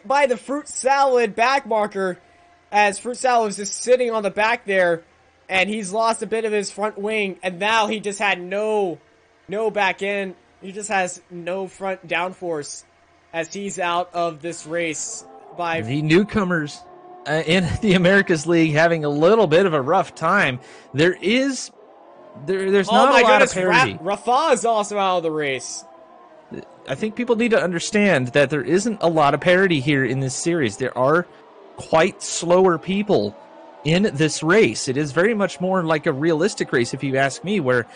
S2: by the fruit salad back marker, as fruit salad was just sitting on the back there, and he's lost a bit of his front wing, and now he just had no back end. He just has no front downforce as he's out of this race by
S3: the newcomers in the Americas League having a little bit of a rough time. There's not a lot of parity.
S2: Rafa is also out of the race.
S3: I think people need to understand that there isn't a lot of parity here in this series. There are quite slower people in this race. It is very much more like a realistic race, if you ask me, where,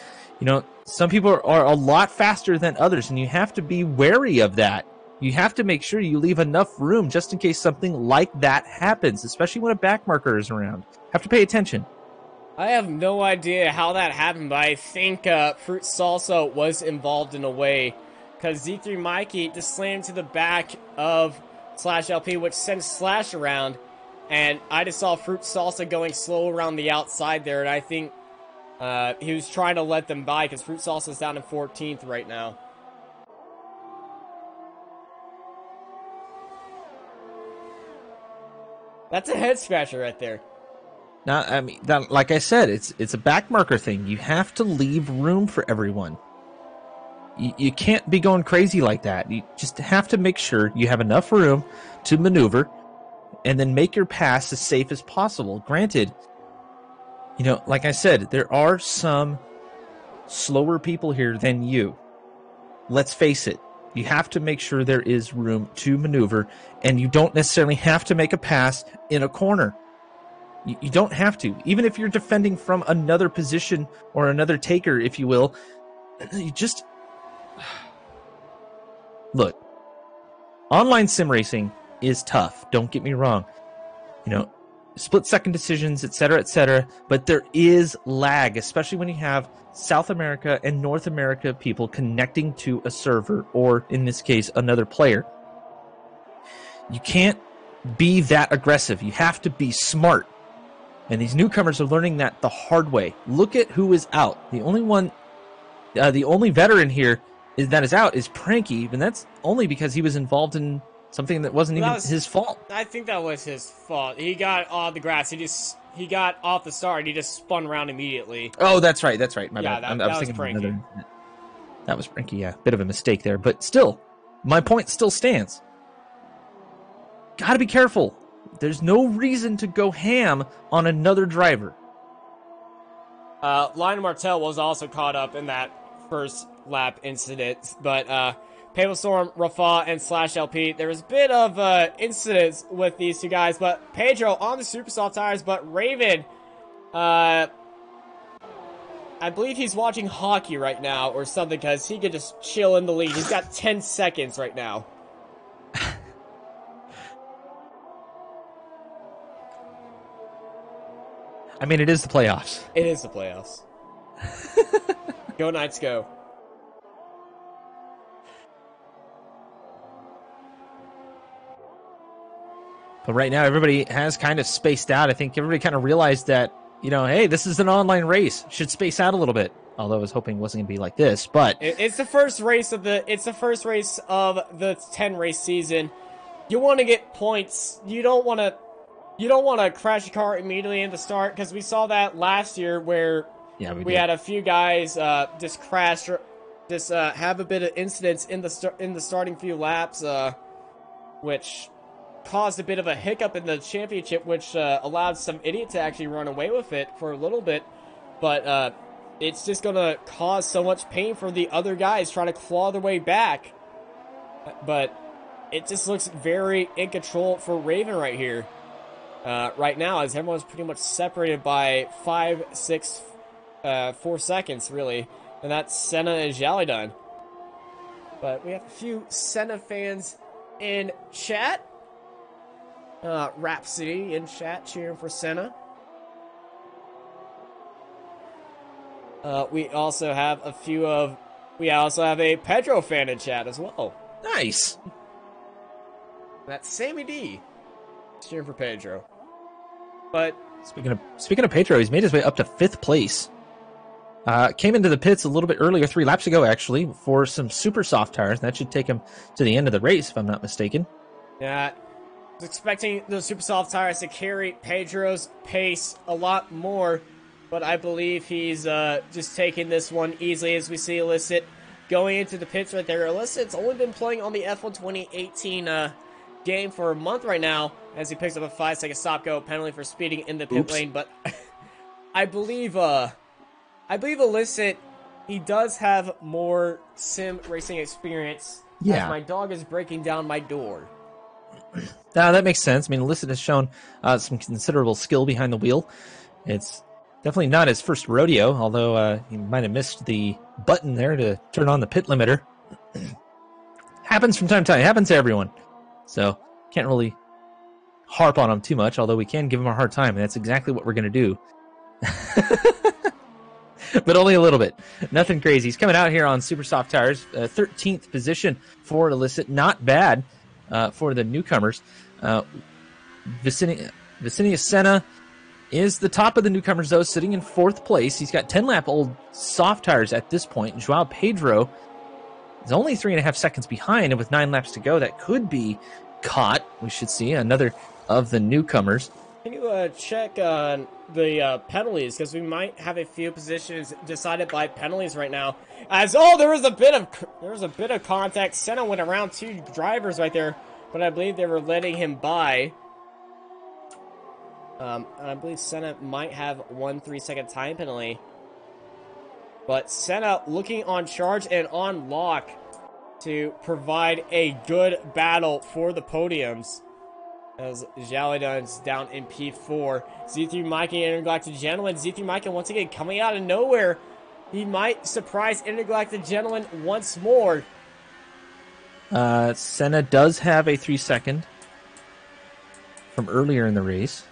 S3: some people are a lot faster than others, and you have to be wary of that. You have to make sure you leave enough room just in case something like that happens, especially when a back marker is around. Have to pay attention.
S2: I have no idea how that happened, but I think Fruit Salsa was involved in a way, because Z3 Mikey just slammed to the back of Slash LP, which sent Slash around, and I just saw Fruit Salsa going slow around the outside there, and I think he was trying to let them by, because Fruit Salsa is down in 14th right now. That's a head scratcher right there.
S3: Now, I mean, like I said, it's a back marker thing. You have to leave room for everyone. You can't be going crazy like that. You just have to make sure you have enough room to maneuver and then make your pass as safe as possible. Granted, like I said, there are some slower people here than you. Let's face it. You have to make sure there is room to maneuver, and you don't necessarily have to make a pass in a corner. You don't have to. Even if you're defending from another position or another taker, if you will, you just... Look, online sim racing is tough. Don't get me wrong. Split-second decisions, etc., but there is lag, especially when you have South America and North America people connecting to a server, or in this case, another player. You can't be that aggressive. You have to be smart. And these newcomers are learning that the hard way. Look at who is out. The only veteran here that is out is Pranky, and that's only because he was involved in something that wasn't even his fault.
S2: I think that was his fault. He got off the grass. He got off the start. He just spun around immediately.
S3: Oh, that's right. My
S2: bad.
S3: I was thinking
S2: Pranky.
S3: That was Pranky, yeah. Bit of a mistake there. But still, my point still stands. Gotta be careful. There's no reason to go ham on another driver.
S2: Lionel Martel was also caught up in that first lap incident, but Pable Storm, Rafa, and Slash LP, there was a bit of incidents with these two guys, but Pedro on the super soft tires, but Raven, I believe he's watching hockey right now or something, because he could just chill in the lead. He's got 10 seconds right now.
S3: I mean, it is the playoffs.
S2: It is the playoffs. Go Knights, go.
S3: But right now, everybody has kind of spaced out. I think everybody kind of realized that, hey, this is an online race. Should space out a little bit. Although I was hoping it wasn't going to be like this, but
S2: it's the first race of the 10 race season. You want to get points. You don't want to crash your car immediately in the start, because we saw that last year where we had a few guys just crash, just have a bit of incidents in the starting few laps, which caused a bit of a hiccup in the championship, which allowed some idiot to actually run away with it for a little bit. But it's just going to cause so much pain for the other guys trying to claw their way back. But it just looks very in control for Raven right here. Right now, as everyone's pretty much separated by 4 seconds, really. And that's Senna and Jalidon. But we have a few Senna fans in chat. Rhapsody in chat cheering for Senna. We also have a few of We also have a Pedro fan in chat as well.
S3: Nice.
S2: That's Sammy D. Cheering for Pedro. But
S3: speaking of Pedro, he's made his way up to 5th place. Came into the pits a little bit earlier, 3 laps ago, actually, for some super soft tires. That should take him to the end of the race, if I'm not mistaken.
S2: yeah, I was expecting those super soft tires to carry Pedro's pace a lot more, but I believe he's just taking this one easily, as we see Illicit going into the pits right there. Illicit's only been playing on the F1 2018 game for a month right now, as he picks up a 5-second stop-go penalty for speeding in the pit lane, but I believe Illicit, he does have more sim racing experience.
S3: Yeah.
S2: As my dog is breaking down my door.
S3: Now, that makes sense. I mean, Illicit has shown some considerable skill behind the wheel. It's definitely not his first rodeo, although he might have missed the button there to turn on the pit limiter. Happens from time to time. Happens to everyone. So, can't really harp on him too much, although we can give him a hard time, and that's exactly what we're going to do. But only a little bit. Nothing crazy. He's coming out here on super soft tires. 13th position for Illicit. Not bad for the newcomers. Vicinius Senna is the top of the newcomers, though, sitting in 4th place. He's got 10-lap-old soft tires at this point. Joao Pedro is only 3.5 seconds behind, and with 9 laps to go, that could be caught. We should see another of the newcomers.
S2: Can you check on the penalties, because we might have a few positions decided by penalties right now. As there was a bit of contact. Senna went around 2 drivers right there, but I believe they were letting him by. And I believe Senna might have 1 3-second time penalty. But Senna looking on charge and on lock to provide a good battle for the podiums. As Jalidon's down in P4. Z3 Mikey and Intergalactic Gentleman. Z3 Mikey once again coming out of nowhere. He might surprise Intergalactic Gentleman once more.
S3: Senna does have a 3-second from earlier in the race.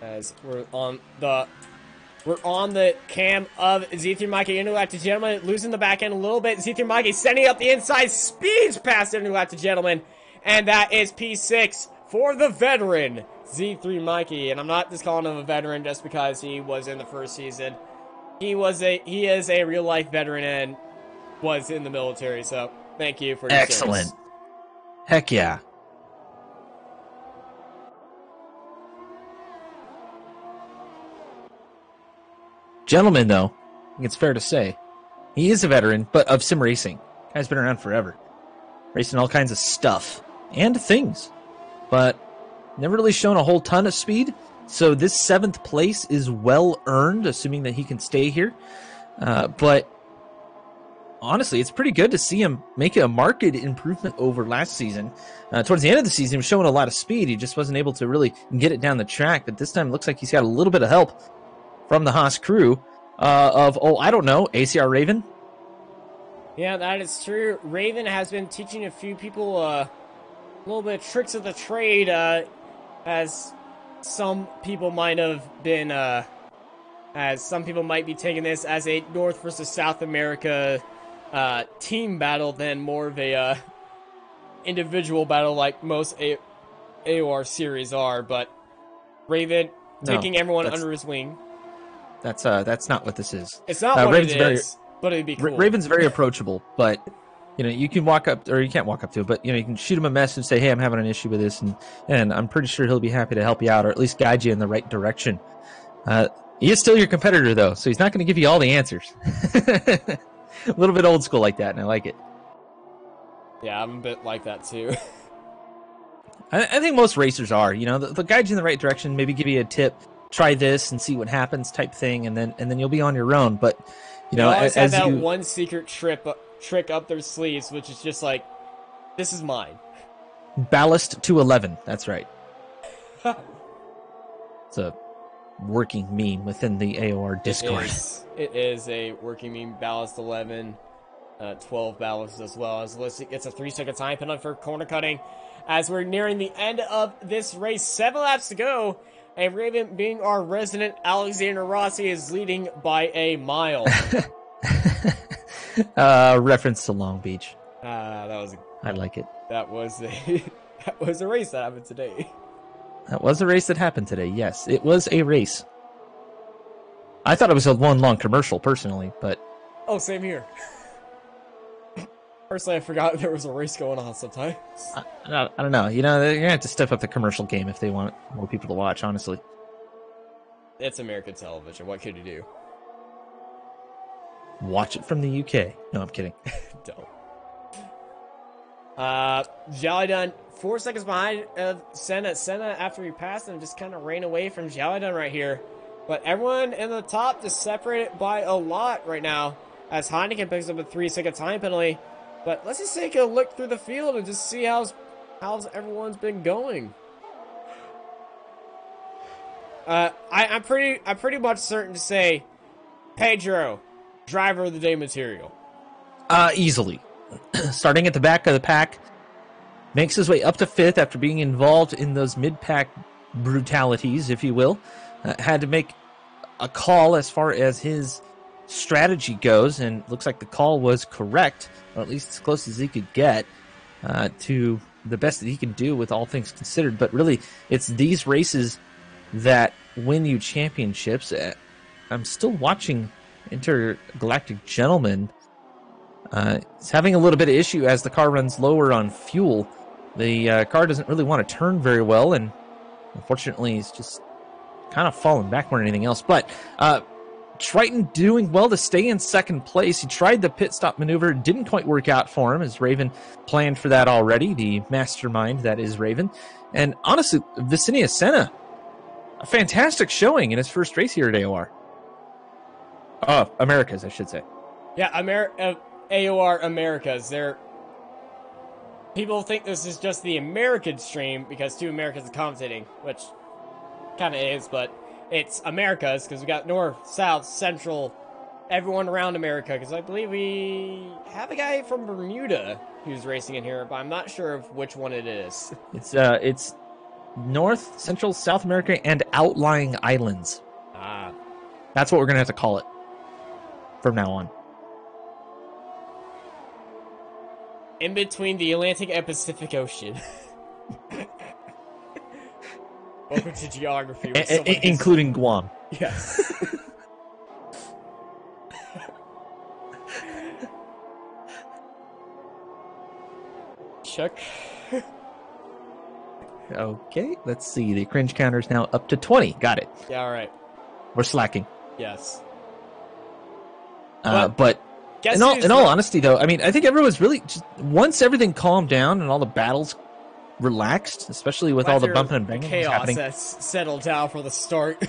S2: As we're on the cam of Z3 Mikey, Intergalactic Gentleman losing the back end a little bit. Z3 Mikey sending up the inside, speeds past Intergalactic Gentleman. And that is P6 for the veteran, Z3 Mikey. And I'm not just calling him a veteran just because he was in the first season. He is a real-life veteran and was in the military. So, thank you for your
S3: excellent
S2: service.
S3: Heck yeah. Gentleman, though, I think it's fair to say, he is a veteran, but of sim racing. Guy's been around forever. Racing all kinds of stuff. And things, but never really shown a whole ton of speed. So this 7th place is well earned, assuming that he can stay here. But honestly, it's pretty good to see him make a marked improvement over last season. Towards the end of the season, he was showing a lot of speed. He just wasn't able to really get it down the track. But this time, it looks like he's got a little bit of help from the Haas crew I don't know, ACR Raven.
S2: Yeah, that is true. Raven has been teaching a few people a little bit of tricks of the trade, as some people might have been, as some people might be taking this as a North versus South America team battle than more of a individual battle like most AOR series are. But Raven taking everyone under his wing.
S3: That's not what this is.
S2: It's not what
S3: Raven's
S2: it is, but it'd be cool.
S3: Raven's very approachable, but you can walk up, or you can't walk up to it, but you can shoot him a message and say, hey, I'm having an issue with this, and I'm pretty sure he'll be happy to help you out, or at least guide you in the right direction. He is still your competitor, though, so he's not going to give you all the answers. A little bit old school like that, and I like it.
S2: Yeah, I'm a bit like that, too.
S3: I think most racers are. They'll guide you in the right direction, maybe give you a tip, try this and see what happens type thing, and then you'll be on your own. But,
S2: they always have that one secret trick up their sleeves, which is just like, this is mine.
S3: Ballast to 11, that's right. It's a working meme within the AOR Discord.
S2: It is a working meme. Ballast 11, 12 ballasts as well. As it's a 3-second time penalty for corner cutting. As we're nearing the end of this race, 7 laps to go, and Raven, being our resident Alexander Rossi, is leading by a mile.
S3: Reference to Long Beach.
S2: I
S3: like it.
S2: That was a that was a race that happened today.
S3: That was a race that happened today. Yes, it was a race. I thought it was a one long commercial, personally, but
S2: oh, same here. Personally, I forgot there was a race going on sometimes.
S3: I don't know. You know, they're gonna have to step up the commercial game if they want more people to watch. Honestly,
S2: it's American television. What could you do?
S3: Watch it from the UK. No, I'm kidding.
S2: Don't. Jalidun 4 seconds behind Senna. Senna, after he passed him, just kind of ran away from Jalidun right here. But everyone in the top just separated by a lot right now as Heineken picks up a 3-second time penalty. But let's just take a look through the field and just see how's everyone's been going. I'm pretty much certain to say Pedro, driver of the day material.
S3: Easily. Starting at the back of the pack, makes his way up to 5th after being involved in those mid-pack brutalities, if you will. Had to make a call as far as his strategy goes, and looks like the call was correct, or at least as close as he could get to the best that he can do with all things considered. But really, it's these races that win you championships. I'm still watching Intergalactic Gentleman. It's having a little bit of issue as the car runs lower on fuel. The car doesn't really want to turn very well, and unfortunately he's just kind of falling back more than anything else. But Triton doing well to stay in 2nd place. He tried the pit stop maneuver. It didn't quite work out for him, as Raven planned for that already, the mastermind that is Raven. And honestly, Vicenia Senna, a fantastic showing in his first race here at AOR. Americas, I should say.
S2: Yeah, AOR Americas. People think this is just the American stream because 2 Americans are commentating, which kind of is, but it's Americas because we got North, South, Central, everyone around America, because I believe we have a guy from Bermuda who's racing in here, but I'm not sure of which one it is.
S3: It's North, Central, South America, and outlying islands. That's what we're going to have to call it from now on.
S2: In between the Atlantic and Pacific Ocean. Welcome to geography.
S3: Including Guam.
S2: Yes. Check.
S3: Okay, let's see. The cringe counter is now up to 20. Got it.
S2: Yeah, all right.
S3: We're slacking.
S2: Yes.
S3: But in all honesty, though, I mean, I think everyone's really just, once everything calmed down and all the battles relaxed, especially with all the bumping and banging
S2: chaos
S3: happening.
S2: That's settled down for the start.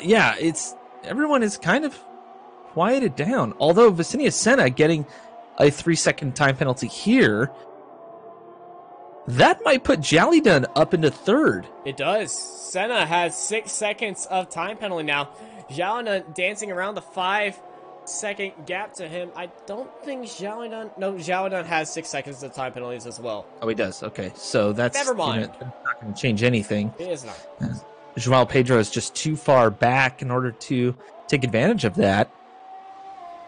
S3: Yeah, everyone is kind of quieted down. Although Vicenia Senna getting a 3-second time penalty here, that might put Jalidun up into 3rd.
S2: It does. Senna has 6 seconds of time penalty now. Jalidun dancing around the 5-second gap to him. I don't think Jalidun has 6 seconds of time penalties as well.
S3: Oh, he does. Okay, so that's
S2: never mind.
S3: Not going to change anything.
S2: It is not.
S3: Joao Pedro is just too far back in order to take advantage of that.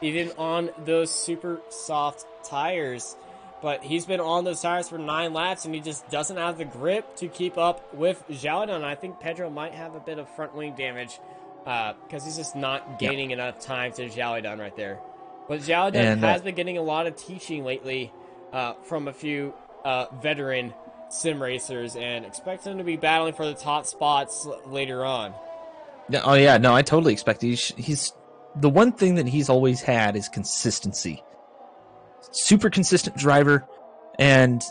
S2: Even on those super soft tires. But he's been on those tires for 9 laps, and he just doesn't have the grip to keep up with Jalidun. I think Pedro might have a bit of front wing damage because he's just not gaining enough time to Jalidun right there. But Jalidun has been getting a lot of teaching lately from a few veteran sim racers, and expect him to be battling for the top spots later on.
S3: Oh, yeah. No, I totally expect he's the one thing that he's always had is consistency. Super consistent driver, and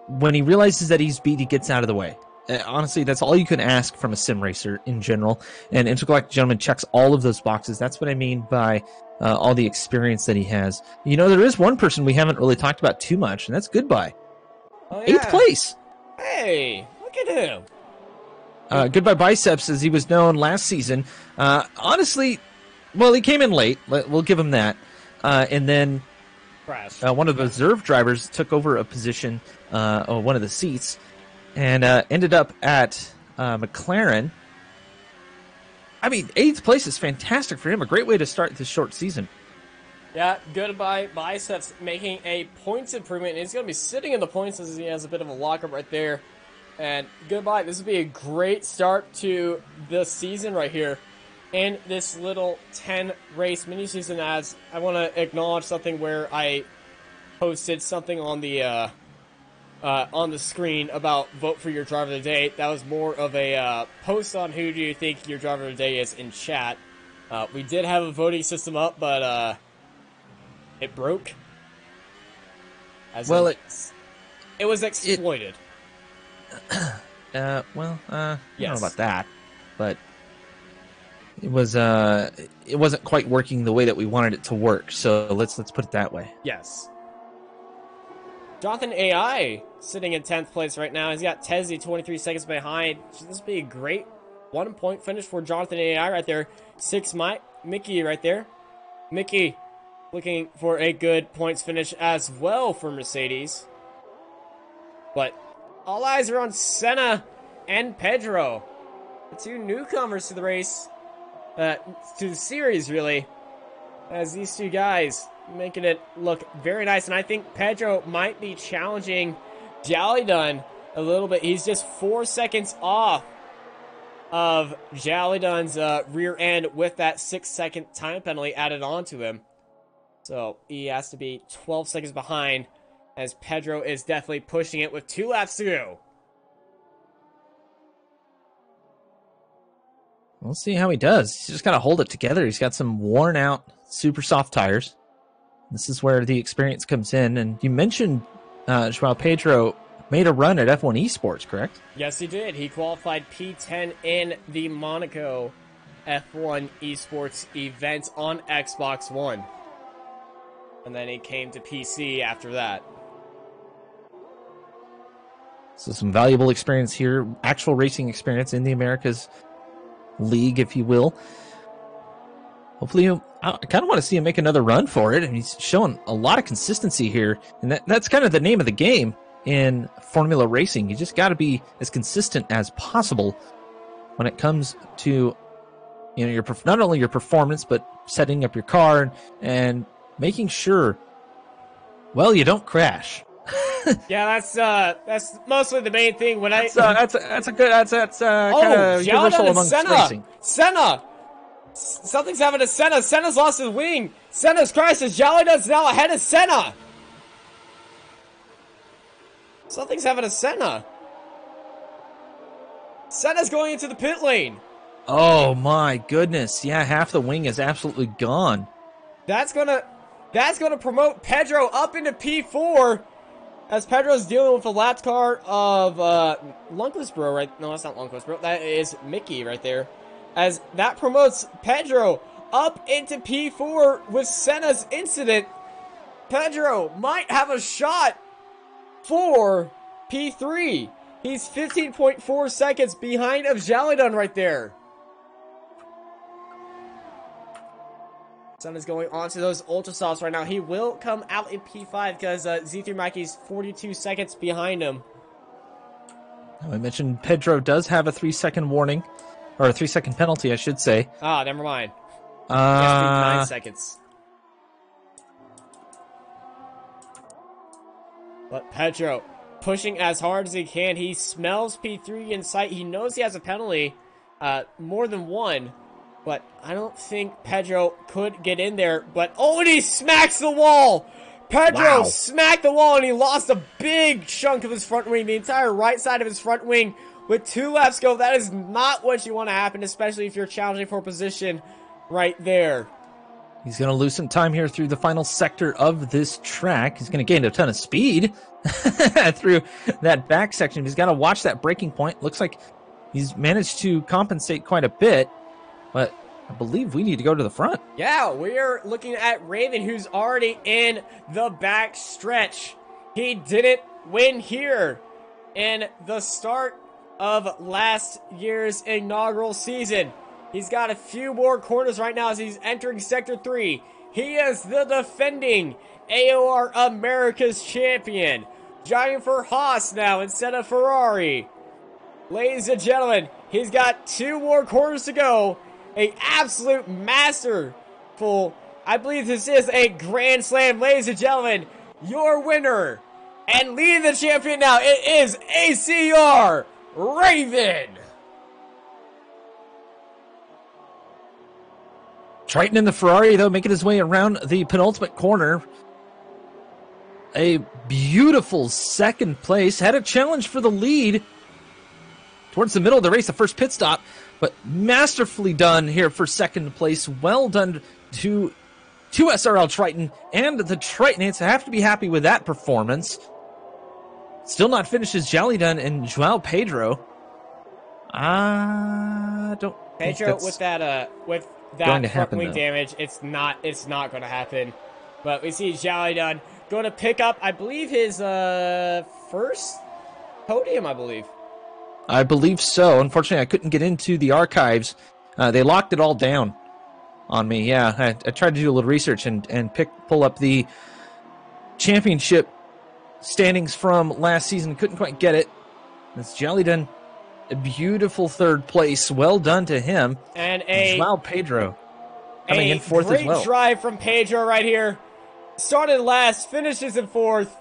S3: when he realizes that he's beat, he gets out of the way. Honestly, that's all you can ask from a sim racer in general, and Intergalactic Gentleman checks all of those boxes. That's what I mean by all the experience that he has. You know, there is one person we haven't really talked about too much, and that's Goodbye.
S2: Oh, yeah.
S3: 8th place.
S2: Hey, look at him.
S3: Goodbye Biceps, as he was known last season. Honestly, well, he came in late. We'll give him that. And then one of the reserve drivers took over a position, one of the seats, and ended up at McLaren. I mean, 8th place is fantastic for him. A great way to start this short season.
S2: Yeah, goodbye Biceps making a points improvement. And he's going to be sitting in the points as he has a bit of a lockup right there. And goodbye. This would be a great start to the season right here in this little 10 race mini season. As I want to acknowledge something where I posted something on the screen about vote for your driver of the day. That was more of a post on who do you think your driver of the day is in chat. We did have a voting system up, but it broke.
S3: Well,
S2: it was exploited.
S3: I don't know
S2: Yes.
S3: about that, but it wasn't quite working the way that we wanted it to work. So let's put it that way.
S2: Yes. Jonathan AI sitting in 10th place right now. He's got Tezzy 23 seconds behind. This would be a great 1-point finish for Jonathan AI right there. 6 Mickey right there. Mickey looking for a good points finish as well for Mercedes. But all eyes are on Senna and Pedro. The two newcomers to the race. To the series, really. As these two guys making it look very nice. And I think Pedro might be challenging Jallydun a little bit. He's just 4 seconds off of Jallydun's rear end with that 6-second time penalty added on to him. So he has to be 12 seconds behind, as Pedro is definitely pushing it with 2 laps to go.
S3: We'll see how he does. He's just got to hold it together. He's got some worn out, super soft tires. This is where the experience comes in. And you mentioned Joao Pedro made a run at F1 Esports, correct?
S2: Yes, he did. He qualified P10 in the Monaco F1 Esports event on Xbox One. And then he came to PC after that.
S3: So some valuable experience here, actual racing experience in the Americas League, if you will. Hopefully, I kind of want to see him make another run for it, and he's showing a lot of consistency here, and that's kind of the name of the game in Formula Racing. You just got to be as consistent as possible when it comes to, you know, not only your performance, but setting up your car and making sure, well, you don't crash.
S2: Yeah, that's mostly the main thing. When
S3: that's kind of universal amongst racing.
S2: Senna. Something's happened to Senna. Senna's lost his wing. Senna's crashes. Jallydun's now ahead of Senna. Something's happened to Senna. Senna's going into the pit lane.
S3: Oh my goodness. Yeah, half the wing is absolutely gone.
S2: That's gonna promote Pedro up into P4 as Pedro's dealing with the lap car of Lundqvist-Bro, right? No, that's not Lundqvist-Bro. That is Mickey right there. As that promotes Pedro up into P4 with Senna's incident. Pedro might have a shot for P3. He's 15.4 seconds behind of Jallydun right there. Senna's going on to those ultra softs right now. He will come out in P5 because Z3 Mikey's 42 seconds behind him.
S3: I mentioned Pedro does have a 3-second warning. Or a 3-second penalty, I should say.
S2: Ah, never mind. He has to be 9 seconds. But Pedro pushing as hard as he can. He smells P3 in sight. He knows he has a penalty, more than one. But I don't think Pedro could get in there. But, oh, and he smacks the wall! Pedro smacked the wall and he lost a big chunk of his front wing. The entire right side of his front wing. With 2 laps to go, that is not what you want to happen, especially if you're challenging for position right there.
S3: He's going to lose some time here through the final sector of this track. He's going to gain a ton of speed through that back section. He's got to watch that braking point. Looks like he's managed to compensate quite a bit, but I believe we need to go to the front.
S2: Yeah, we're looking at Raven, who's already in the back stretch. He didn't win here in the start of last year's inaugural season. He's got a few more corners right now as he's entering Sector 3. He is the defending AOR America's champion. Driving for Haas now instead of Ferrari. Ladies and gentlemen, he's got 2 more corners to go. A absolute masterful I believe this is a Grand Slam, ladies and gentlemen. Your winner and leading the champion now, it is ACR Raven.
S3: Triton in the Ferrari, though, making his way around the penultimate corner. A beautiful second place. Had a challenge for the lead towards the middle of the race, the first pit stop, but masterfully done here for second place. Well done to SRL Triton and the Tritonites. Have to be happy with that performance. Still not finished is Jolly-Dun and Joao Pedro. Don't
S2: Pedro with that front wing damage, it's not going to happen. But we see Jolly-Dun going to pick up, I believe, his first podium, I believe.
S3: I believe so. Unfortunately, I couldn't get into the archives. They locked it all down on me. Yeah, I tried to do a little research and pull up the championship standings from last season. Couldn't quite get it. That's Jolly-Dun. A beautiful third place. Well done to him.
S2: And
S3: Joao Pedro coming in fourth as well.
S2: Great drive from Pedro right here. Started last, finishes in fourth.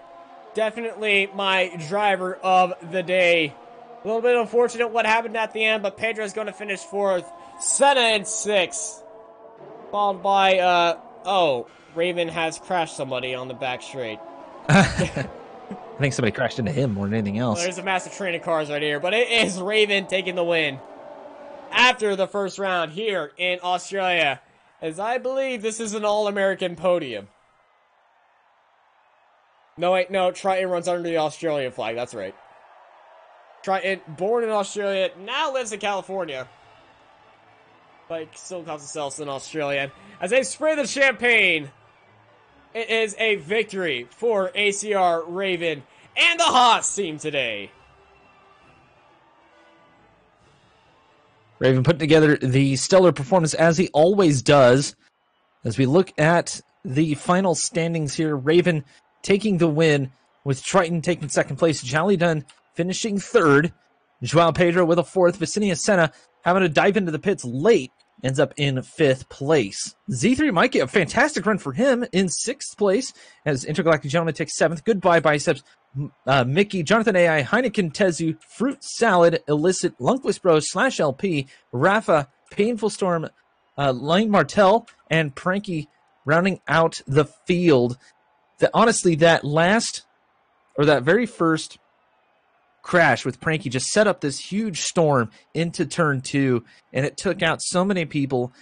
S2: Definitely my driver of the day. A little bit unfortunate what happened at the end, but Pedro's going to finish fourth. Senna in sixth. Followed by, Raven has crashed somebody on the back straight.
S3: I think somebody crashed into him more than anything else.
S2: Well, there's a massive train of cars right here, but it is Raven taking the win after the first round here in Australia, as I believe this is an All-American podium. No, wait, no, Triton runs under the Australian flag, that's right. Triton, born in Australia, now lives in California, but still calls himself an Australian. As they spray the champagne, it is a victory for ACR Raven and the Haas team today.
S3: Raven putting together the stellar performance as he always does. As we look at the final standings here, Raven taking the win with Triton taking second place, Jolly-Dun finishing third, Joao Pedro with a fourth, Vicinia Senna having to dive into the pits late, ends up in fifth place. Z3 might get a fantastic run for him in sixth place as Intergalactic Gentleman takes seventh. Goodbye Biceps, Mickey, Jonathan AI, Heineken Tezu, Fruit Salad, Illicit, Lunkless Bros, /LP, Rafa, Painful Storm, Lane Martell, and Pranky rounding out the field. Honestly, that very first crash with Pranky just set up this huge storm into turn two, and it took out so many people.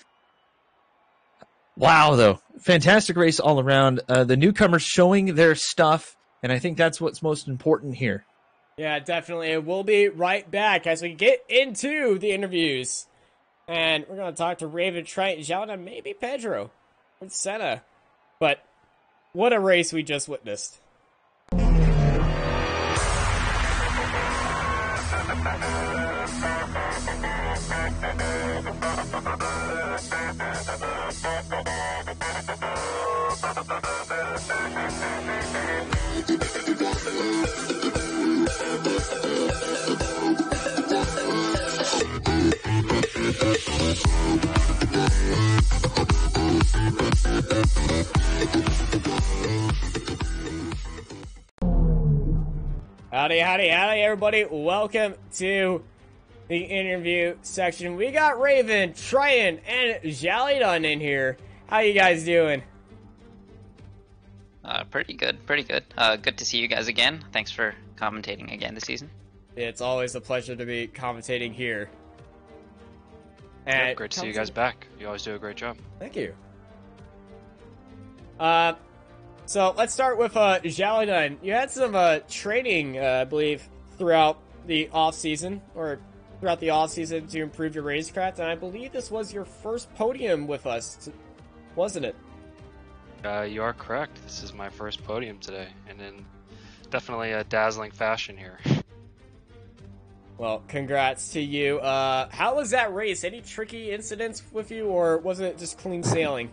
S3: Wow, though. Fantastic race all around. The newcomers showing their stuff, and I think that's what's most important here.
S2: Yeah, definitely. We'll be right back as we get into the interviews. And we're going to talk to Raven, Triton, Jolly-Dun, maybe Pedro, and Senna. But what a race we just witnessed. Howdy, howdy, howdy, everybody. Welcome to the interview section. We got Raven, Triton, and Jolly-Dun in here. How you guys doing?
S4: Pretty good, pretty good. Good to see you guys again. Thanks for commentating again this season.
S2: It's always a pleasure to be commentating here.
S5: And great to see you guys back. You always do a great job.
S2: Thank you. So let's start with Jolly-Dun. You had some training, I believe, throughout the off-season, or throughout the off-season to improve your racecraft, and I believe this was your first podium with us, wasn't it?
S5: You are correct. This is my first podium today, and in definitely a dazzling fashion here.
S2: Well, congrats to you. How was that race? Any tricky incidents with you, or was it just clean sailing?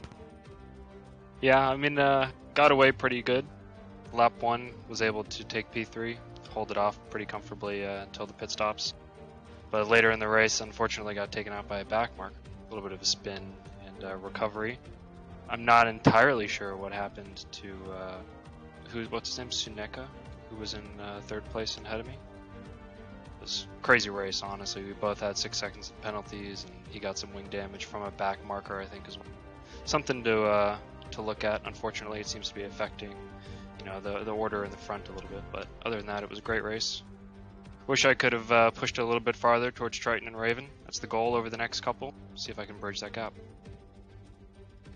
S5: Yeah, I mean, got away pretty good. Lap 1 was able to take P3, hold it off pretty comfortably until the pit stops. But later in the race, unfortunately, got taken out by a back mark. A little bit of a spin and recovery. I'm not entirely sure what happened to what's his name, Suneka, who was in third place and ahead of me. It was a crazy race, honestly. We both had 6 seconds of penalties, and he got some wing damage from a back marker, I think, as well. Something to look at. Unfortunately, it seems to be affecting, you know, the order in the front a little bit. But other than that, it was a great race. Wish I could have pushed it a little bit farther towards Triton and Raven. That's the goal over the next couple. See if I can bridge that gap.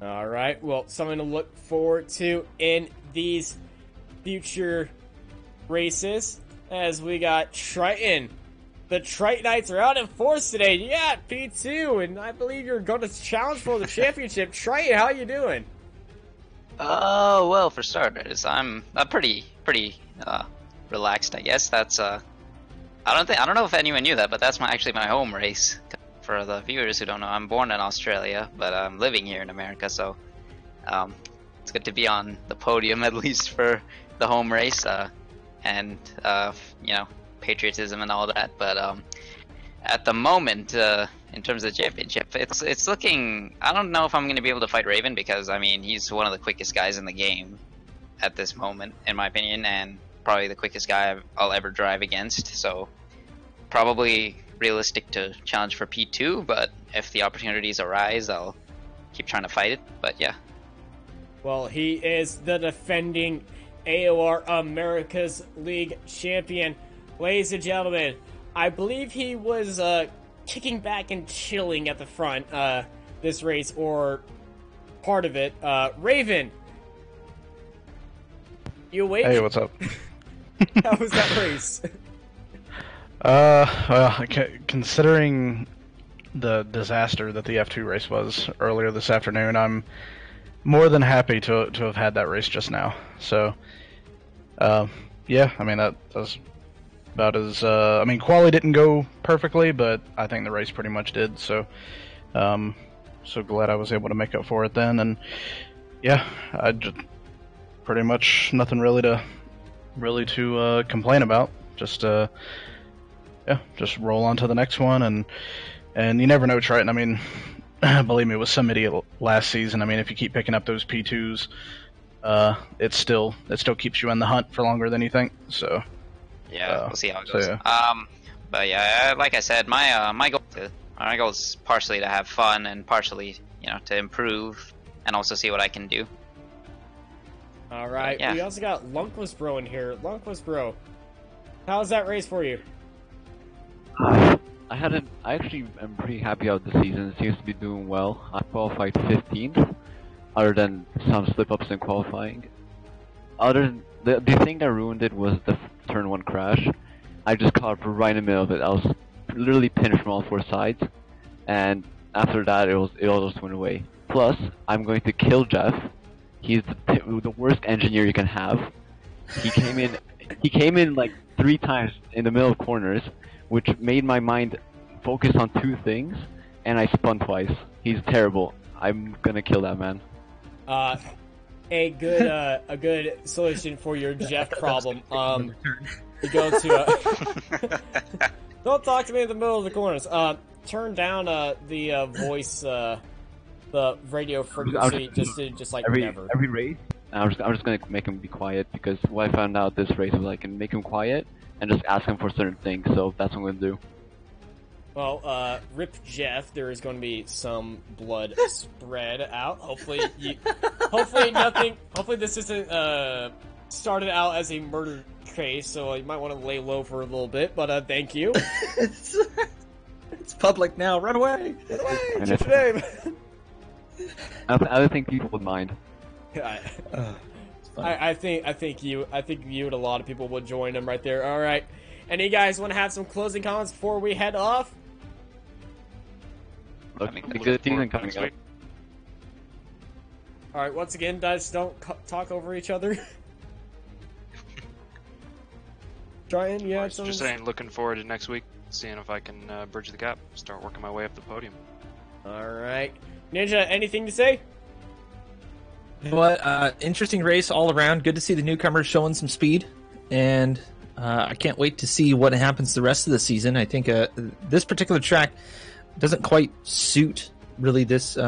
S2: All right, well, something to look forward to in these future races, as we got Triton. The Tritonites are out in force today. Yeah, P2, and I believe you're going to challenge for the championship. Triton, how you doing?
S4: Oh, well, for starters, I'm pretty relaxed, I guess. That's I don't know if anyone knew that, but that's actually my home race. For the viewers who don't know, I'm born in Australia, but I'm living here in America, so it's good to be on the podium at least for the home race, and you know, patriotism and all that. But at the moment, in terms of the championship, it's looking. I don't know if I'm going to be able to fight Raven, because I mean, he's one of the quickest guys in the game at this moment, in my opinion, and probably the quickest guy I'll ever drive against. So probably realistic to challenge for P2, but if the opportunities arise, I'll keep trying to fight it. But yeah.
S2: Well, he is the defending AOR America's League champion. Ladies and gentlemen, I believe he was kicking back and chilling at the front this race, or part of it. Raven, you awake?
S6: Hey, what's up?
S2: How was that race?
S6: Well, considering the disaster that the F2 race was earlier this afternoon, I'm more than happy to have had that race just now. So, yeah, I mean, that was about as, I mean, quali didn't go perfectly, but I think the race pretty much did, so, so glad I was able to make up for it then, and, yeah, I just, pretty much nothing really to complain about, just, yeah, just roll on to the next one, and you never know, Triton. I mean, believe me, it was some idiot last season. I mean, if you keep picking up those P2s, it still keeps you in the hunt for longer than you think. So
S4: yeah, we'll see how it goes.
S6: So, yeah.
S4: But yeah, like I said, my goal is partially to have fun and partially, you know, to improve and also see what I can do.
S2: All right,
S4: yeah.
S2: We also got Lunkless Bro in here. Lunkless Bro, how was that race for you?
S7: I actually am pretty happy out the season. It seems to be doing well. I qualified 15th, other than some slip-ups in qualifying. Other than the thing that ruined it was the turn 1 crash. I just caught up right in the middle of it. I was literally pinned from all 4 sides, and after that, it all just went away. Plus, I'm going to kill Jeff. He's the worst engineer you can have. He came in like 3 times in the middle of corners, which made my mind focus on 2 things, and I spun twice. He's terrible. I'm gonna kill that man.
S2: A good solution for your Jeff problem. You go to don't talk to me in the middle of the corners. Turn down the voice, the radio frequency, just like never.
S7: Every race, I'm just gonna make him be quiet, because what I found out this race was I can make him quiet and just ask him for certain things, so that's what I'm gonna do.
S2: Well, rip Jeff, there is going to be some blood spread out. Hopefully this isn't started out as a murder case, so you might want to lay low for a little bit, but thank you.
S8: It's public now, run away!
S2: Get away! Change your name!
S7: I don't think people would mind.
S2: I think you and a lot of people would join them right there. All right, and you guys want to have some closing comments before we head off?
S7: Look, a good season coming up.
S2: All right, once again, guys, don't talk over each other. Brian, yeah,
S5: just saying, looking forward to next week, seeing if I can bridge the gap, start working my way up the podium.
S2: All right, Ninja, anything to say?
S8: You know what? Interesting race all around. Good to see the newcomers showing some speed, and I can't wait to see what happens the rest of the season. I think this particular track doesn't quite suit really this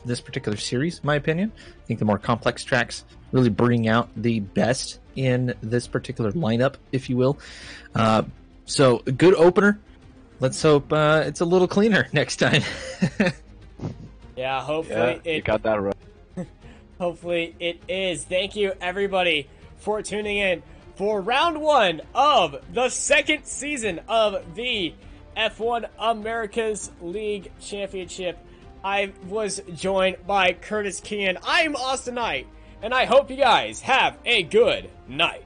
S8: this particular series, in my opinion. I think the more complex tracks really bring out the best in this particular lineup, if you will. So a good opener. Let's hope it's a little cleaner next time.
S2: Yeah, hopefully
S7: you got that right.
S2: Hopefully it is. Thank you, everybody, for tuning in for round 1 of the second season of the F1 America's League Championship. I was joined by Curtis Kenyon. I'm Austin Knight, and I hope you guys have a good night.